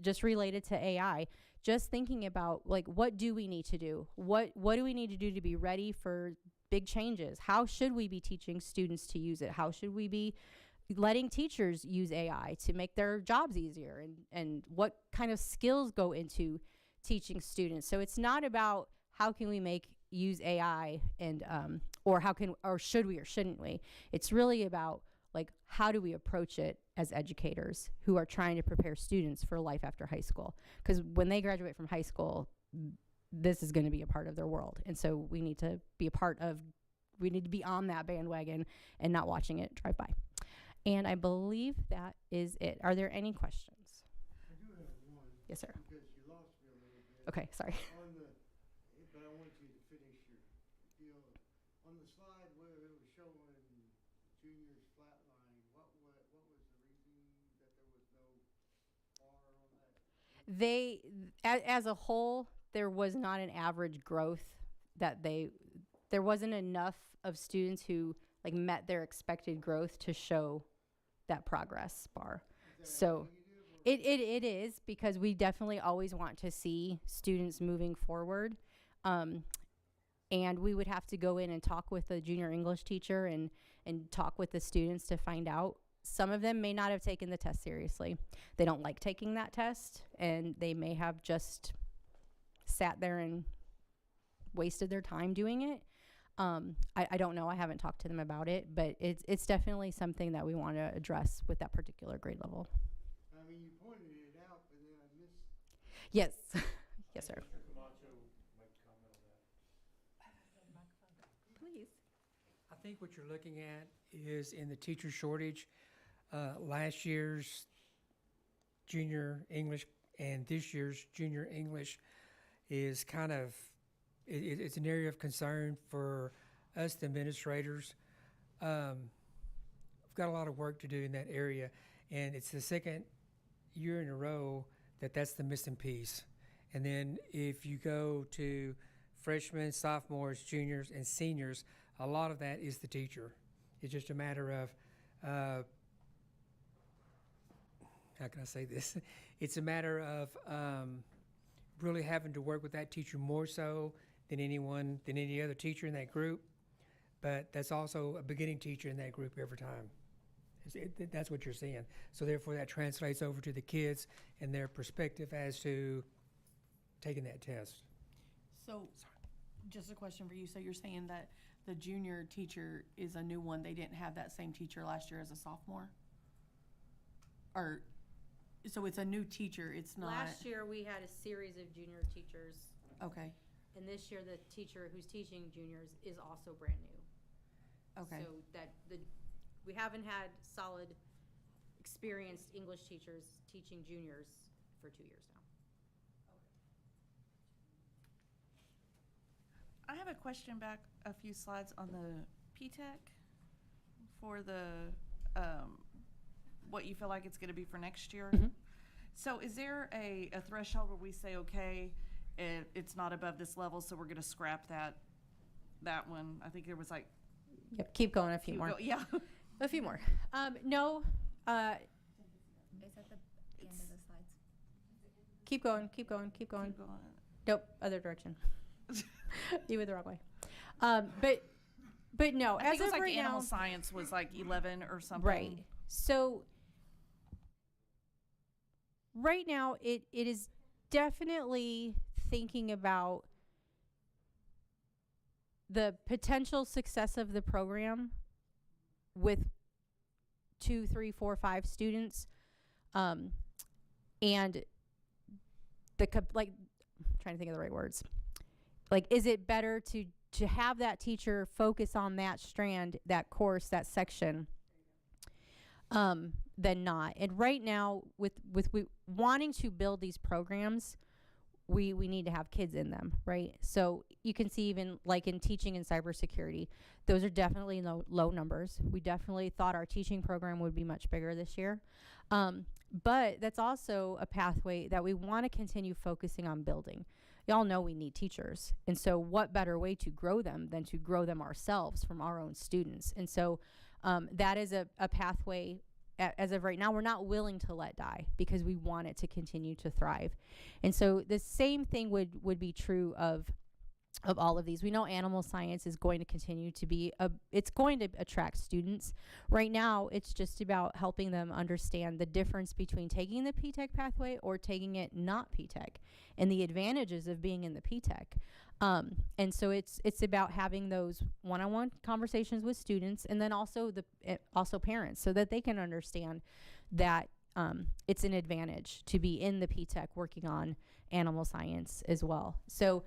just related to AI, just thinking about, like, what do we need to do? What do we need to do to be ready for big changes. How should we be teaching students to use it? How should we be letting teachers use AI to make their jobs easier? And what kind of skills go into teaching students? So it's not about how can we use AI and or should we or shouldn't we? It's really about like how do we approach it as educators who are trying to prepare students for life after high school? Because when they graduate from high school, this is going to be a part of their world, and so we need to be on that bandwagon and not watching it drive by. And I believe that is it. Are there any questions? I do have one. Yes, sir. Because you lost me a little bit. Okay, sorry. But I want you to finish your deal. On the slide where it was showing juniors flatline, what was the reason that there was no bar on that? As a whole, there was not an average growth there wasn't enough of students who like met their expected growth to show that progress bar. So it is, because we definitely always want to see students moving forward. And we would have to go in and talk with the junior English teacher and talk with the students to find out. Some of them may not have taken the test seriously. They don't like taking that test, and they may have just sat there and wasted their time doing it. I don't know. I haven't talked to them about it, but it's definitely something that we want to address with that particular grade level. I mean, you pointed it out, but then I missed. Yes. Yes, sir. Mr. Camacho make a comment on that. Please. I think what you're looking at is in the teacher shortage, last year's junior English and this year's junior English is kind of, it's an area of concern for us, the administrators. We've got a lot of work to do in that area, and it's the second year in a row that's the missing piece. And then if you go to freshmen, sophomores, juniors, and seniors, a lot of that is the teacher. It's just a matter of, how can I say this? It's a matter of really having to work with that teacher more so than any other teacher in that group. But that's also a beginning teacher in that group every time. That's what you're seeing. So therefore that translates over to the kids and their perspective as to taking that test. So, just a question for you. So you're saying that the junior teacher is a new one. They didn't have that same teacher last year as a sophomore? Or, so it's a new teacher, it's not? Last year, we had a series of junior teachers. Okay, And this year, the teacher who's teaching juniors is also brand new. okay. So we haven't had solid, experienced English teachers teaching juniors for 2 years now. I have a question back a few slides on the P-TECH for the, what you feel like it's gonna be for next year. Mhm. So is there a threshold where we say, okay, it's not above this level, so we're gonna scrap that one? I think there was like. Yep, keep going a few more. Yeah. A few more. No, It's at the end of the slides. keep going, keep going, keep going. Keep going. Nope, other direction. You went the wrong way. But no, I think as it was of like right animal now, science was like 11 or something. right. So right now, it is definitely thinking about the potential success of the program with 2, 3, 4, 5 students, and trying to think of the right words. Like, is it better to have that teacher focus on that strand, that course, that section, than not? And right now, with we wanting to build these programs, we need to have kids in them, right? So you can see even like in teaching and cybersecurity, those are definitely low numbers. We definitely thought our teaching program would be much bigger this year. But that's also a pathway that we want to continue focusing on building. Y'all know we need teachers. And so what better way to grow them than to grow them ourselves from our own students? And so that is a pathway. As of right now, we're not willing to let die because we want it to continue to thrive. And so the same thing would be true of of all of these. We know animal science is going to continue to be it's going to attract students. Right now, it's just about helping them understand the difference between taking the P-TECH pathway or taking it not P-TECH, and the advantages of being in the P-TECH. And so it's about having those one-on-one conversations with students, and then also also parents, so that they can understand that it's an advantage to be in the P-TECH working on animal science as well. So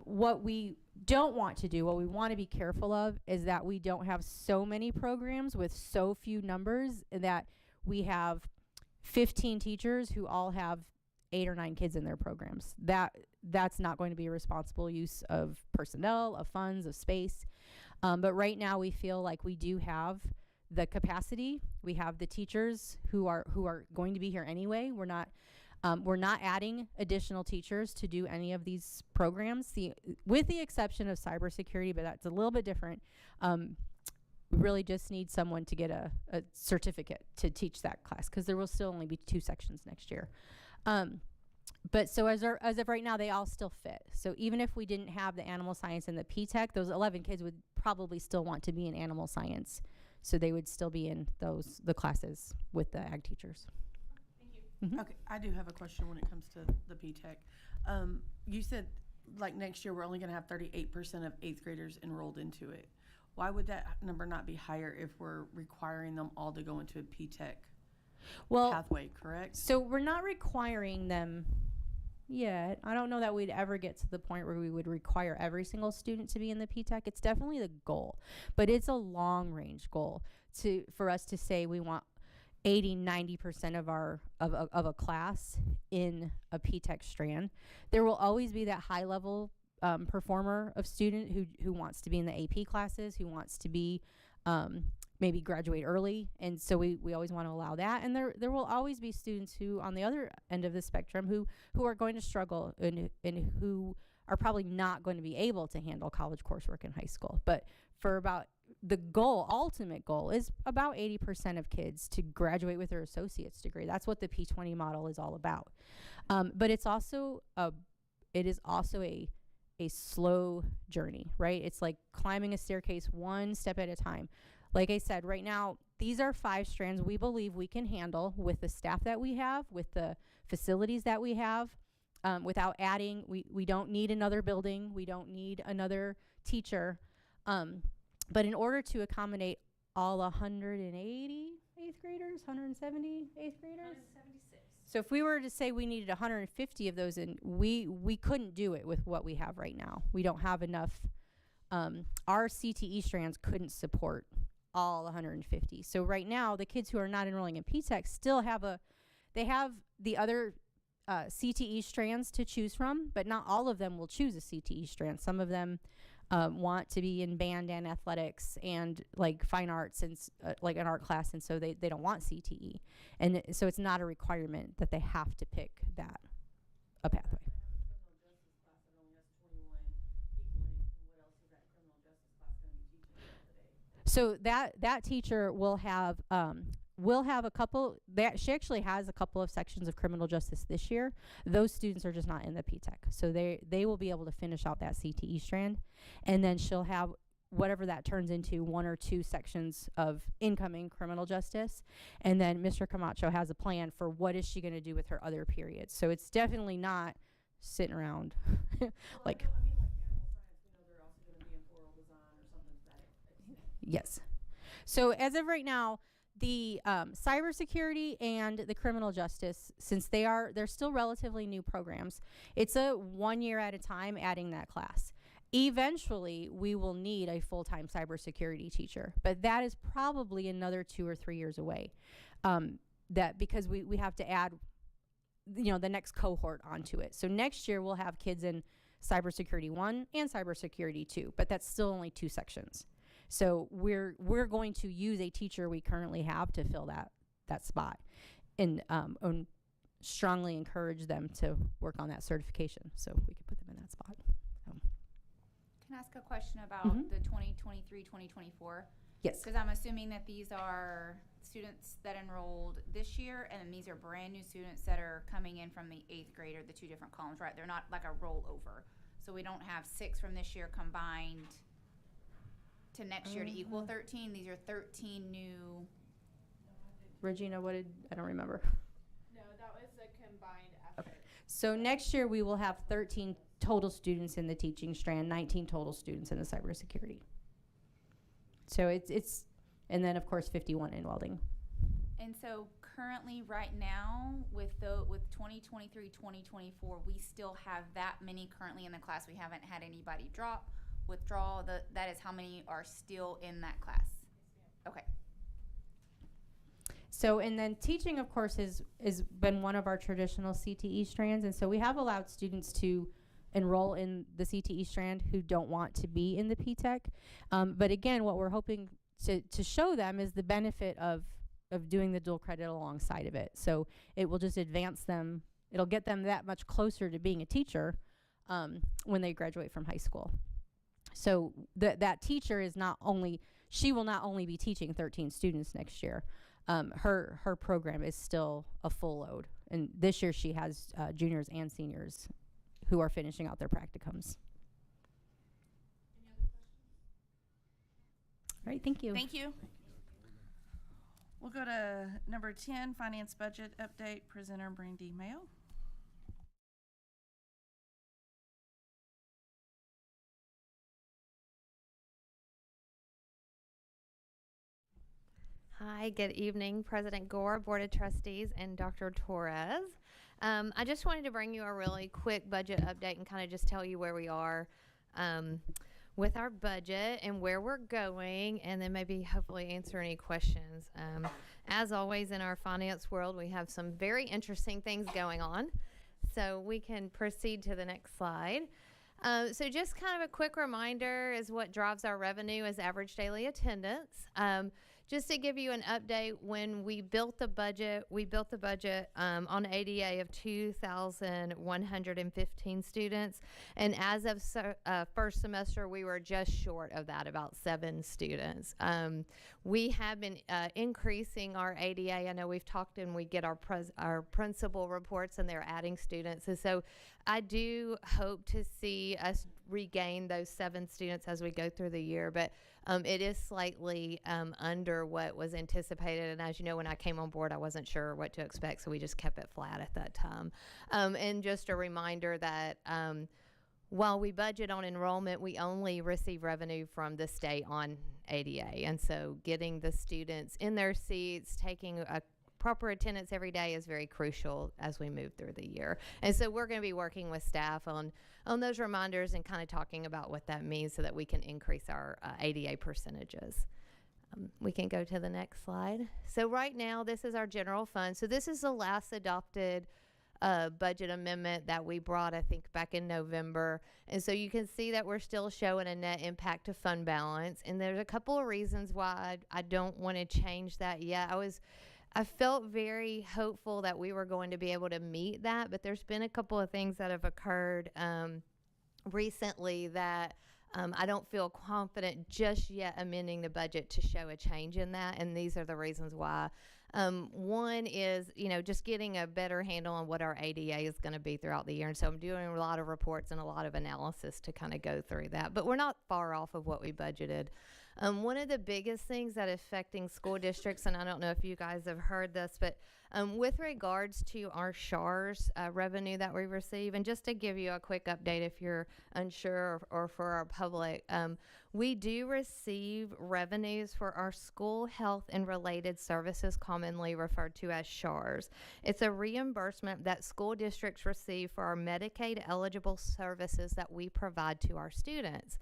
what we don't want to do, what we want to be careful of, is that we don't have so many programs with so few numbers that we have 15 teachers who all have 8 or 9 kids in their programs. That's not going to be a responsible use of personnel, of funds, of space. But right now we feel like we do have the capacity. We have the teachers who are going to be here anyway. We're not adding additional teachers to do any of these programs, with the exception of cybersecurity, but that's a little bit different. We really just need someone to get a certificate to teach that class, because there will still only be 2 sections next year. But so as of right now, they all still fit. So even if we didn't have the animal science and the P-TECH, those 11 kids would probably still want to be in animal science. So they would still be in the classes with the ag teachers. Mm-hmm. Okay, I do have a question when it comes to the P-TECH. You said, like, next year we're only going to have 38% of 8th graders enrolled into it. Why would that number not be higher if we're requiring them all to go into a P-TECH pathway, correct? So we're not requiring them yet. I don't know that we'd ever get to the point where we would require every single student to be in the P-TECH. It's definitely the goal, but it's a long-range goal for us to say we want 80-90% of a class in a P-TECH strand. There will always be that high level performer of student who wants to be in the AP classes, who wants to be maybe graduate early, and so we always want to allow that. And there will always be students who, on the other end of the spectrum, who are going to struggle and who are probably not going to be able to handle college coursework in high school. But for about the ultimate goal is about 80% of kids to graduate with their associate's degree. That's what the P20 model is all about. But it is also a slow journey, right? It's like climbing a staircase one step at a time. Like I said, right now, these are 5 strands we believe we can handle with the staff that we have, with the facilities that we have, without adding. We don't need another building. We don't need another teacher. But in order to accommodate all 180 8th graders, 170 8th graders? 176. So if we were to say we needed 150 of those, and we couldn't do it with what we have right now. We don't have enough. Our CTE strands couldn't support all 150. So right now, the kids who are not enrolling in P-TECH still have they have the other CTE strands to choose from, but not all of them will choose a CTE strand. Some of them want to be in band and athletics and like fine arts and like an art class, and so they don't want CTE. And so it's not a requirement that they have to pick a pathway. So that teacher will have a couple. She actually has a couple of sections of criminal justice this year. Those students are just not in the P-TECH, so they will be able to finish out that CTE strand, and then she'll have whatever that turns into, 1 or 2 sections of incoming criminal justice, and then Mr. Camacho has a plan for what is she going to do with her other periods. So it's definitely not sitting around like. Yes. So as of right now, the cybersecurity and the criminal justice, since they're still relatively new programs, it's a 1 year at a time adding that class. Eventually, we will need a full-time cybersecurity teacher, but that is probably another 2 or 3 years away. Because we have to add, the next cohort onto it. So next year we'll have kids in cybersecurity 1 and cybersecurity 2, but that's still only 2 sections. So we're going to use a teacher we currently have to fill that spot, and strongly encourage them to work on that certification so we can put them in that spot. Can I ask a question about the 2023-2024? Yes. Because I'm assuming that these are students that enrolled this year, and then these are brand new students that are coming in from the 8th grade, or the 2 different columns, right? They're not like a rollover. So we don't have 6 from this year combined to next year to equal 13. These are 13 new. Regina, I don't remember. No, that was a combined effort. So next year we will have 13 total students in the teaching strand, 19 total students in the cybersecurity. So it's and then of course 51 in welding. And so currently right now with 2023, 2024, we still have that many currently in the class. We haven't had anybody withdraw. That is how many are still in that class. Okay. So, and then teaching, of course, is been one of our traditional CTE strands, and so we have allowed students to enroll in the CTE strand who don't want to be in the PTech. But again, what we're hoping to show them is the benefit of doing the dual credit alongside of it. So it will just advance them. It'll get them that much closer to being a teacher when they graduate from high school. So that teacher she will not only be teaching 13 students next year. Her program is still a full load, and this year she has juniors and seniors who are finishing out their practicums. Any other questions? All right, thank you. Thank you. We'll go to number 10, finance budget update. Presenter Brandy Mayo. Hi, good evening, President Gore, Board of Trustees, and Dr. Torres. I just wanted to bring you a really quick budget update and kind of just tell you where we are with our budget and where we're going, and then maybe hopefully answer any questions. As always in our finance world, we have some very interesting things going on. So we can proceed to the next slide. So just kind of a quick reminder is what drives our revenue is average daily attendance. Just to give you an update, when we built the budget, on ADA of 2,115 students. And as of first semester, we were just short of that, about 7 students. We have been increasing our ADA. I know we've talked and we get our principal reports and they're adding students. And so I do hope to see us regain those 7 students as we go through the year. But it is slightly under what was anticipated. And as you know, when I came on board, I wasn't sure what to expect. So we just kept it flat at that time. And just a reminder that while we budget on enrollment, we only receive revenue from the state on ADA. And so getting the students in their seats, taking a proper attendance every day is very crucial as we move through the year. And so we're going to be working with staff on those reminders and kind of talking about what that means so that we can increase our ADA percentages. We can go to the next slide. So right now, this is our general fund. So this is the last adopted budget amendment that we brought, I think, back in November. And so you can see that we're still showing a net impact to fund balance. And there's a couple of reasons why I don't want to change that yet. I felt very hopeful that we were going to be able to meet that, but there's been a couple of things that have occurred recently that I don't feel confident just yet amending the budget to show a change in that, and these are the reasons why. One is, just getting a better handle on what our ADA is going to be throughout the year, and so I'm doing a lot of reports and a lot of analysis to kind of go through that, but we're not far off of what we budgeted. One of the biggest things that affecting school districts, and I don't know if you guys have heard this, but with regards to our SHARS revenue that we receive, and just to give you a quick update if you're unsure or for our public, we do receive revenues for our school health and related services, commonly referred to as SHARS. It's a reimbursement that school districts receive for our Medicaid eligible services that we provide to our students.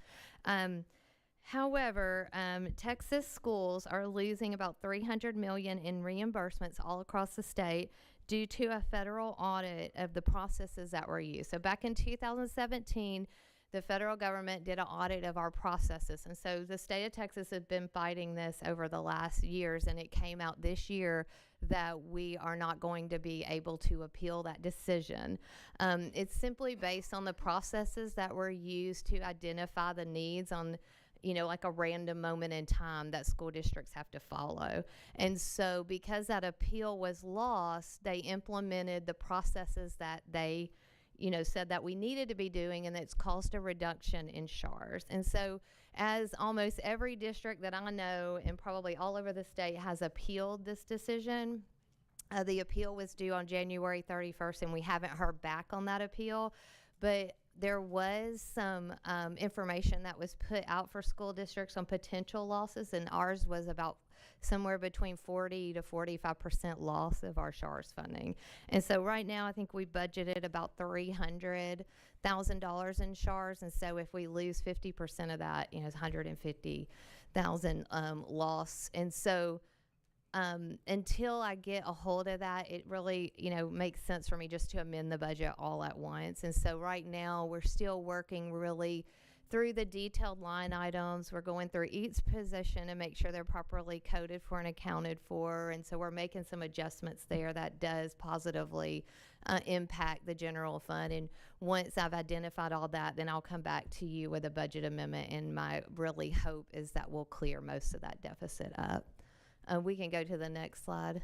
However, Texas schools are losing about $300 million in reimbursements all across the state due to a federal audit of the processes that were used. So back in 2017, the federal government did an audit of our processes. And so the state of Texas has been fighting this over the last years, and it came out this year that we are not going to be able to appeal that decision. It's simply based on the processes that were used to identify the needs on like a random moment in time that school districts have to follow. And so because that appeal was lost, they implemented the processes that they, said that we needed to be doing, and it's caused a reduction in SHARs. And so as almost every district that I know and probably all over the state has appealed this decision, the appeal was due on January 31st, and we haven't heard back on that appeal. But there was some information that was put out for school districts on potential losses, and ours was about somewhere between 40 to 45% loss of our SHARS funding. And so right now, I think we budgeted about $300,000 in SHARS. And so if we lose 50% of that, it's 150,000 loss. And so until I get a hold of that, it really, makes sense for me just to amend the budget all at once. And so right now, we're still working really through the detailed line items. We're going through each position to make sure they're properly coded for and accounted for. And so we're making some adjustments there that does positively impact the general fund. And once I've identified all that, then I'll come back to you with a budget amendment. And my really hope is that we'll clear most of that deficit up. We can go to the next slide.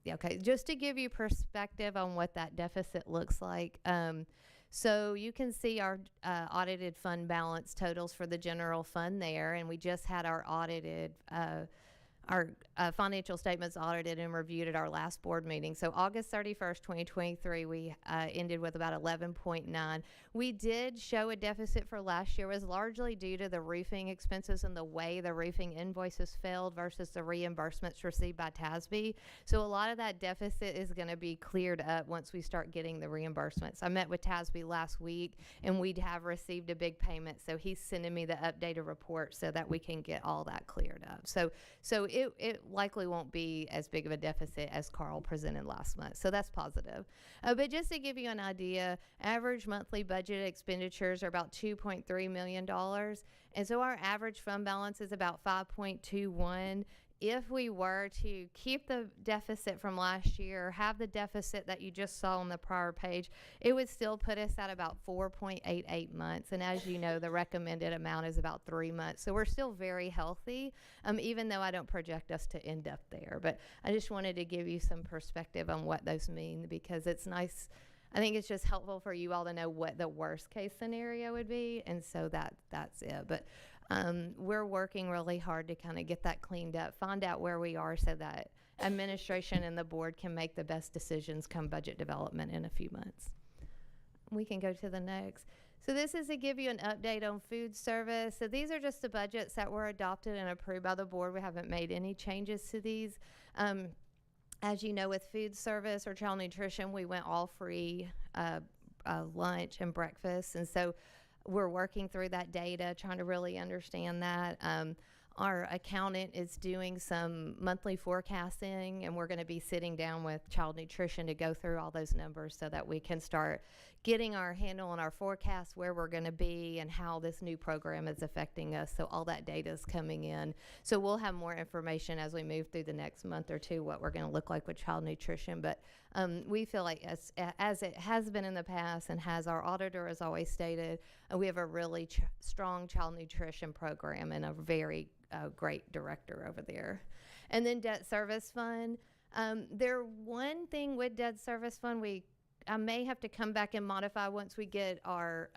Okay, just to give you perspective on what that deficit looks like. So you can see our audited fund balance totals for the general fund there, and we just had our audited our financial statements audited and reviewed at our last board meeting. So August 31st, 2023, we ended with about 11.9. We did show a deficit for last year. It was largely due to the roofing expenses and the way the roofing invoices failed versus the reimbursements received by TASB. So a lot of that deficit is going to be cleared up once we start getting the reimbursements. I met with TASB last week, and we'd have received a big payment. So he's sending me the updated report so that we can get all that cleared up. So it likely won't be as big of a deficit as Carl presented last month. So that's positive. But just to give you an idea, average monthly budget expenditures are about $2.3 million. And so our average fund balance is about 5.21. If we were to keep the deficit from last year, have the deficit that you just saw on the prior page, it would still put us at about 4.88 months. And as you know, the recommended amount is about 3 months. So we're still very healthy, even though I don't project us to end up there. But I just wanted to give you some perspective on what those mean, because it's nice. I think it's just helpful for you all to know what the worst case scenario would be. And so that's it. But we're working really hard to kind of get that cleaned up, find out where we are so that administration and the board can make the best decisions come budget development in a few months. We can go to the next. So this is to give you an update on food service. So these are just the budgets that were adopted and approved by the board. We haven't made any changes to these. As you know, with food service or child nutrition, we went all free lunch and breakfast. And so we're working through that data, trying to really understand that. Our accountant is doing some monthly forecasting, and we're going to be sitting down with child nutrition to go through all those numbers so that we can start getting our handle on our forecast, where we're going to be and how this new program is affecting us. So all that data is coming in. So we'll have more information as we move through the next month or two, what we're going to look like with child nutrition. But we feel like as it has been in the past, and as our auditor has always stated, we have a really strong child nutrition program and a very great director over there. And then debt service fund. One thing with debt service fund, I may have to come back and modify once we get our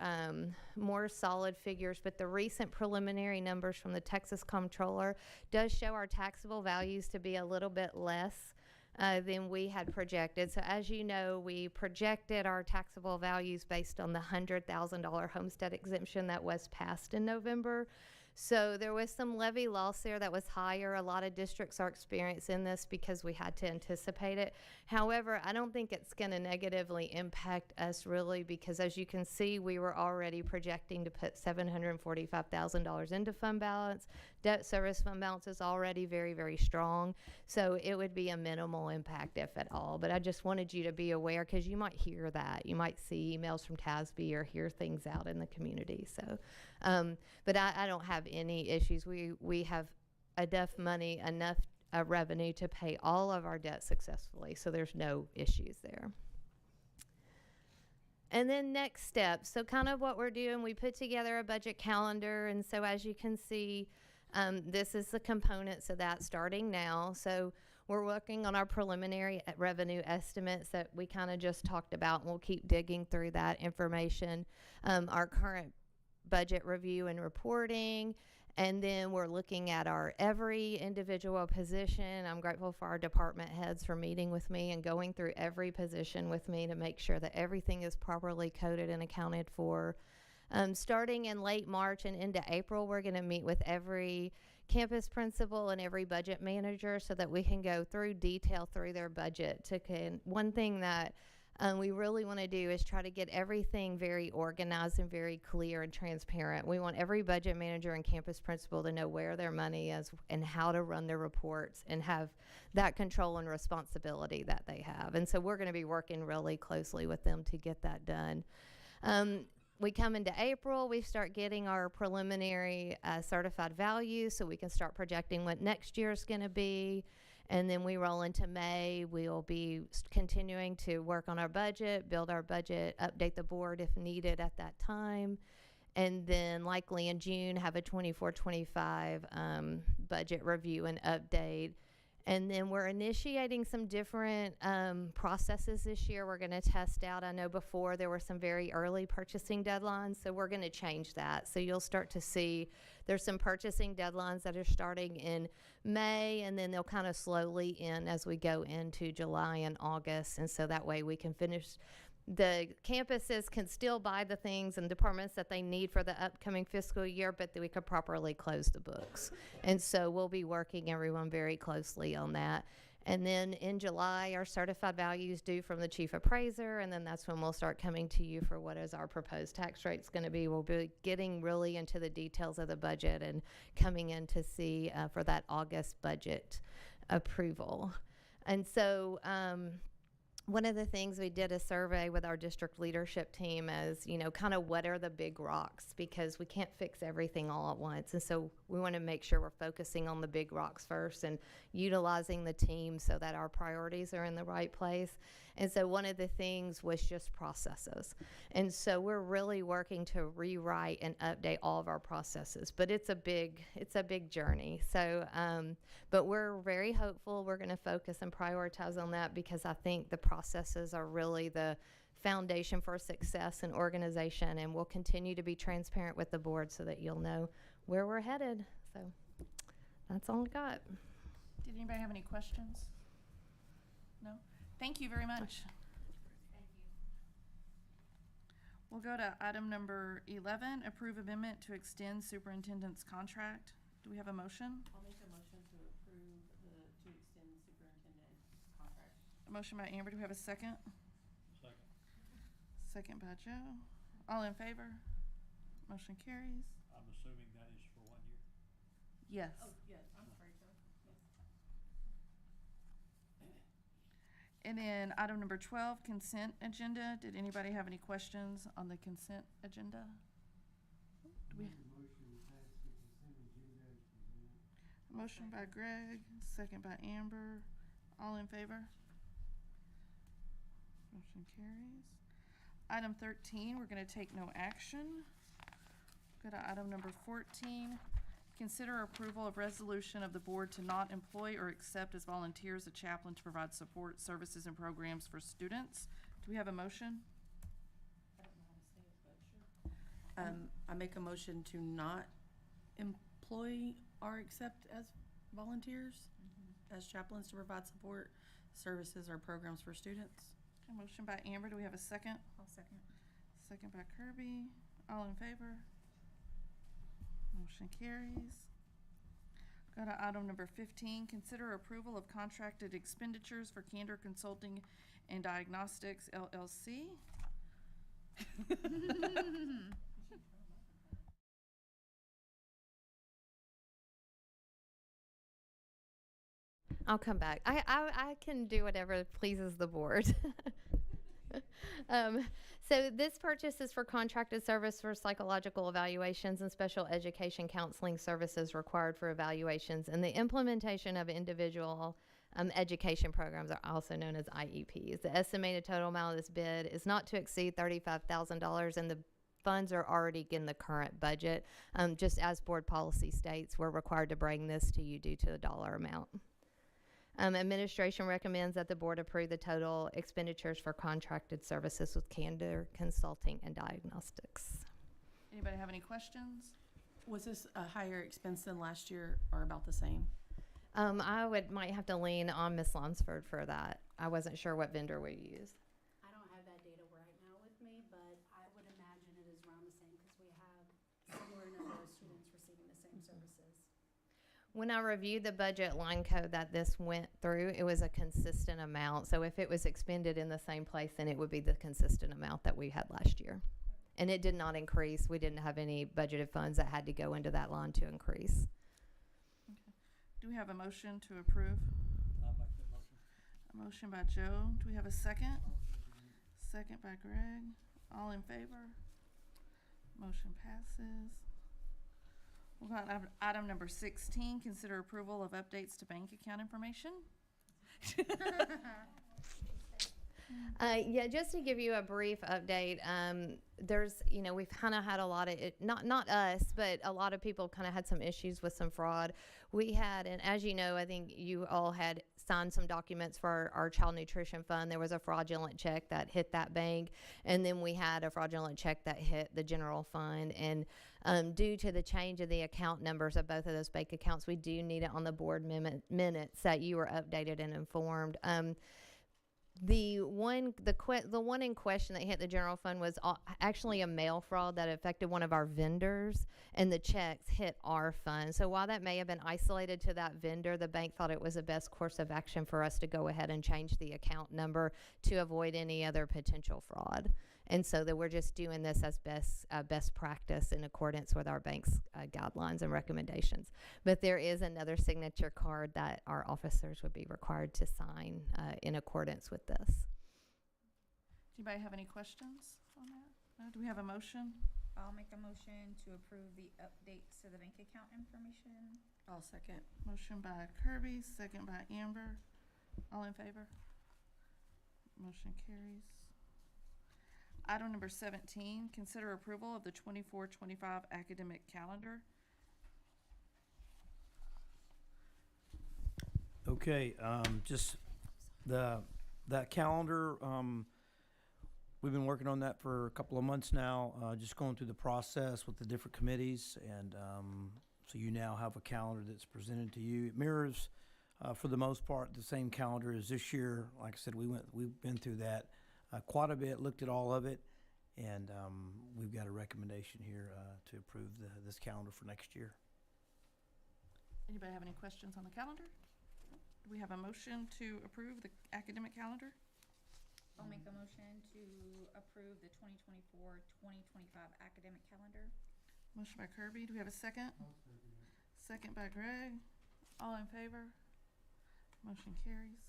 more solid figures, but the recent preliminary numbers from the Texas Comptroller does show our taxable values to be a little bit less than we had projected. So as you know, we projected our taxable values based on the $100,000 homestead exemption that was passed in November. So there was some levy loss there that was higher. A lot of districts are experiencing this because we had to anticipate it. However, I don't think it's going to negatively impact us really, because as you can see, we were already projecting to put $745,000 into fund balance. Debt service fund balance is already very, very strong. So it would be a minimal impact, if at all. But I just wanted you to be aware, because you might hear that. You might see emails from TASB or hear things out in the community. So, but I don't have any issues. We have enough money, enough revenue to pay all of our debt successfully. So there's no issues there. And then next steps. So kind of what we're doing, we put together a budget calendar. And so as you can see, this is the components of that starting now. So we're working on our preliminary revenue estimates that we kind of just talked about, and we'll keep digging through that information. Our current budget review and reporting, and then we're looking at our every individual position. I'm grateful for our department heads for meeting with me and going through every position with me to make sure that everything is properly coded and accounted for. Starting in late March and into April, we're going to meet with every campus principal and every budget manager so that we can go through detail through their budget. One thing that we really want to do is try to get everything very organized and very clear and transparent. We want every budget manager and campus principal to know where their money is and how to run their reports and have that control and responsibility that they have. And so we're going to be working really closely with them to get that done. We come into April, we start getting our preliminary certified values so we can start projecting what next year is going to be. And then we roll into May. We'll be continuing to work on our budget, build our budget, update the board if needed at that time. And then likely in June, have a 24-25 budget review and update. And then we're initiating some different processes this year. We're going to test out. I know before there were some very early purchasing deadlines, so we're going to change that. So you'll start to see there's some purchasing deadlines that are starting in May, and then they'll kind of slowly end as we go into July and August. And so that way we can finish. The campuses can still buy the things and departments that they need for the upcoming fiscal year, but we could properly close the books. And so we'll be working everyone very closely on that. And then in July, our certified values due from the chief appraiser, and then that's when we'll start coming to you for what is our proposed tax rates going to be. We'll be getting really into the details of the budget and coming in to see for that August budget approval. And so one of the things we did a survey with our district leadership team is, kind of what are the big rocks, because we can't fix everything all at once. And so we want to make sure we're focusing on the big rocks first and utilizing the team so that our priorities are in the right place. And so one of the things was just processes. And so we're really working to rewrite and update all of our processes, but it's a big journey. So, but we're very hopeful. We're going to focus and prioritize on that because I think the processes are really the foundation for success and organization, and we'll continue to be transparent with the board so that you'll know where we're headed. So that's all I got. Did anybody have any questions? No? Thank you very much. Thank you. We'll go to item number 11, approve amendment to extend superintendent's contract. Do we have a motion? I'll make a motion to approve to extend superintendent contract. A motion by Amber. Do we have a second? Second. Second by Joe. All in favor? Motion carries. I'm assuming that is for 1 year? Yes. Oh, yes, I'm sorry, sir. Yes. And then item number 12, consent agenda. Did anybody have any questions on the consent agenda? Do we? A motion by Greg, second by Amber. All in favor? Motion carries. Item 13, we're going to take no action. Go to item number 14. Consider approval of resolution of the board to not employ or accept as volunteers a chaplain to provide support services and programs for students. Do we have a motion? I don't know how to say it, but sure. I make a motion to not employ or accept as volunteers, as chaplains to provide support services or programs for students. A motion by Amber. Do we have a second? I'll second. Second by Kirby. All in favor? Motion carries. Go to item number 15. Consider approval of contracted expenditures for Candor Consulting and Diagnostics, LLC. I'll come back. I can do whatever pleases the board. So this purchase is for contracted service for psychological evaluations and special education counseling services required for evaluations and the implementation of individual education programs are also known as IEPs. The estimated total amount of this bid is not to exceed $35,000 and the funds are already in the current budget. Just as board policy states, we're required to bring this to you due to the dollar amount. Administration recommends that the board approve the total expenditures for contracted services with Candor Consulting and Diagnostics. Anybody have any questions? Was this a higher expense than last year or about the same? Might have to lean on Ms. Lunsford for that. I wasn't sure what vendor we used. I don't have that data right now with me, but I would imagine it is around the same because we have similar number of students receiving the same services. When I reviewed the budget line code that this went through, it was a consistent amount. So if it was expended in the same place, then it would be the consistent amount that we had last year. And it did not increase. We didn't have any budgeted funds that had to go into that line to increase. Okay. Do we have a motion to approve? I'll make that motion. A motion by Joe. Do we have a second? Second by Greg. All in favor? Motion passes. We'll go on to item number 16, consider approval of updates to bank account information. Yeah, just to give you a brief update, there's, we've kind of had a lot of, not us, but a lot of people kind of had some issues with some fraud. We had, and as you know, I think you all had signed some documents for our child nutrition fund. There was a fraudulent check that hit that bank, and then we had a fraudulent check that hit the general fund. And due to the change of the account numbers of both of those bank accounts, we do need it on the board minutes that you were updated and informed. The one in question that hit the general fund was actually a mail fraud that affected one of our vendors, and the checks hit our fund. So while that may have been isolated to that vendor, the bank thought it was the best course of action for us to go ahead and change the account number to avoid any other potential fraud. And so that we're just doing this as best practice in accordance with our bank's guidelines and recommendations. But there is another signature card that our officers would be required to sign in accordance with this. Do anybody have any questions on that? No? Do we have a motion? I'll make a motion to approve the updates to the bank account information. I'll second. Motion by Kirby, second by Amber. All in favor? Motion carries. Item number 17, consider approval of the 24-25 academic calendar. Okay, just that calendar, we've been working on that for a couple of months now, just going through the process with the different committees, and so you now have a calendar that's presented to you. It mirrors, for the most part, the same calendar as this year. Like I said, we've been through that quite a bit, looked at all of it, and we've got a recommendation here to approve this calendar for next year. Anybody have any questions on the calendar? Do we have a motion to approve the academic calendar? I'll make a motion to approve the 2024-2025 academic calendar. Motion by Kirby. Do we have a second? Second by Greg. All in favor? Motion carries.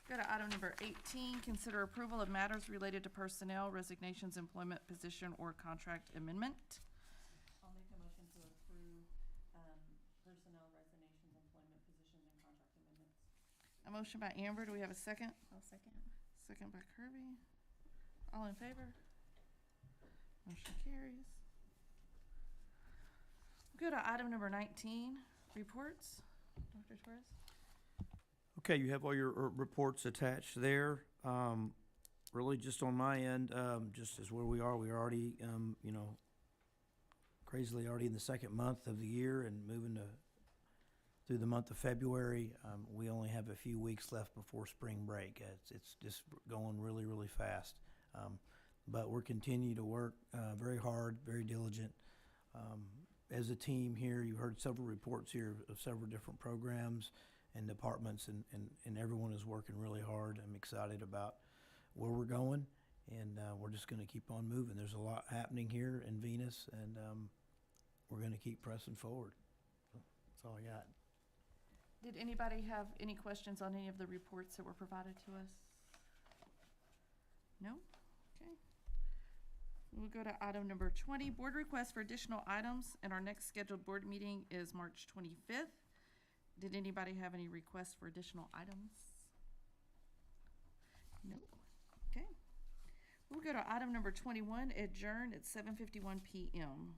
Go to item number 18, consider approval of matters related to personnel, resignations, employment, position, or contract amendment. I'll make a motion to approve personnel resignations, employment positions, and contract amendments. A motion by Amber. Do we have a second? I'll second. Second by Kirby. All in favor? Motion carries. Go to item number 19, reports. Dr. Torres? Okay, you have all your reports attached there. Really just on my end, just as where we are already, crazily already in the second month of the year and moving through the month of February. We only have a few weeks left before spring break. It's just going really, really fast. But we're continuing to work very hard, very diligent. As a team here, you heard several reports here of several different programs and departments, and everyone is working really hard. I'm excited about where we're going, and we're just going to keep on moving. There's a lot happening here in Venus, and we're going to keep pressing forward. That's all I got. Did anybody have any questions on any of the reports that were provided to us? No? Okay. We'll go to item number 20, board request for additional items, and our next scheduled board meeting is March 25th. Did anybody have any requests for additional items? No. Okay. We'll go to item number 21, adjourn at 7:51 p.m.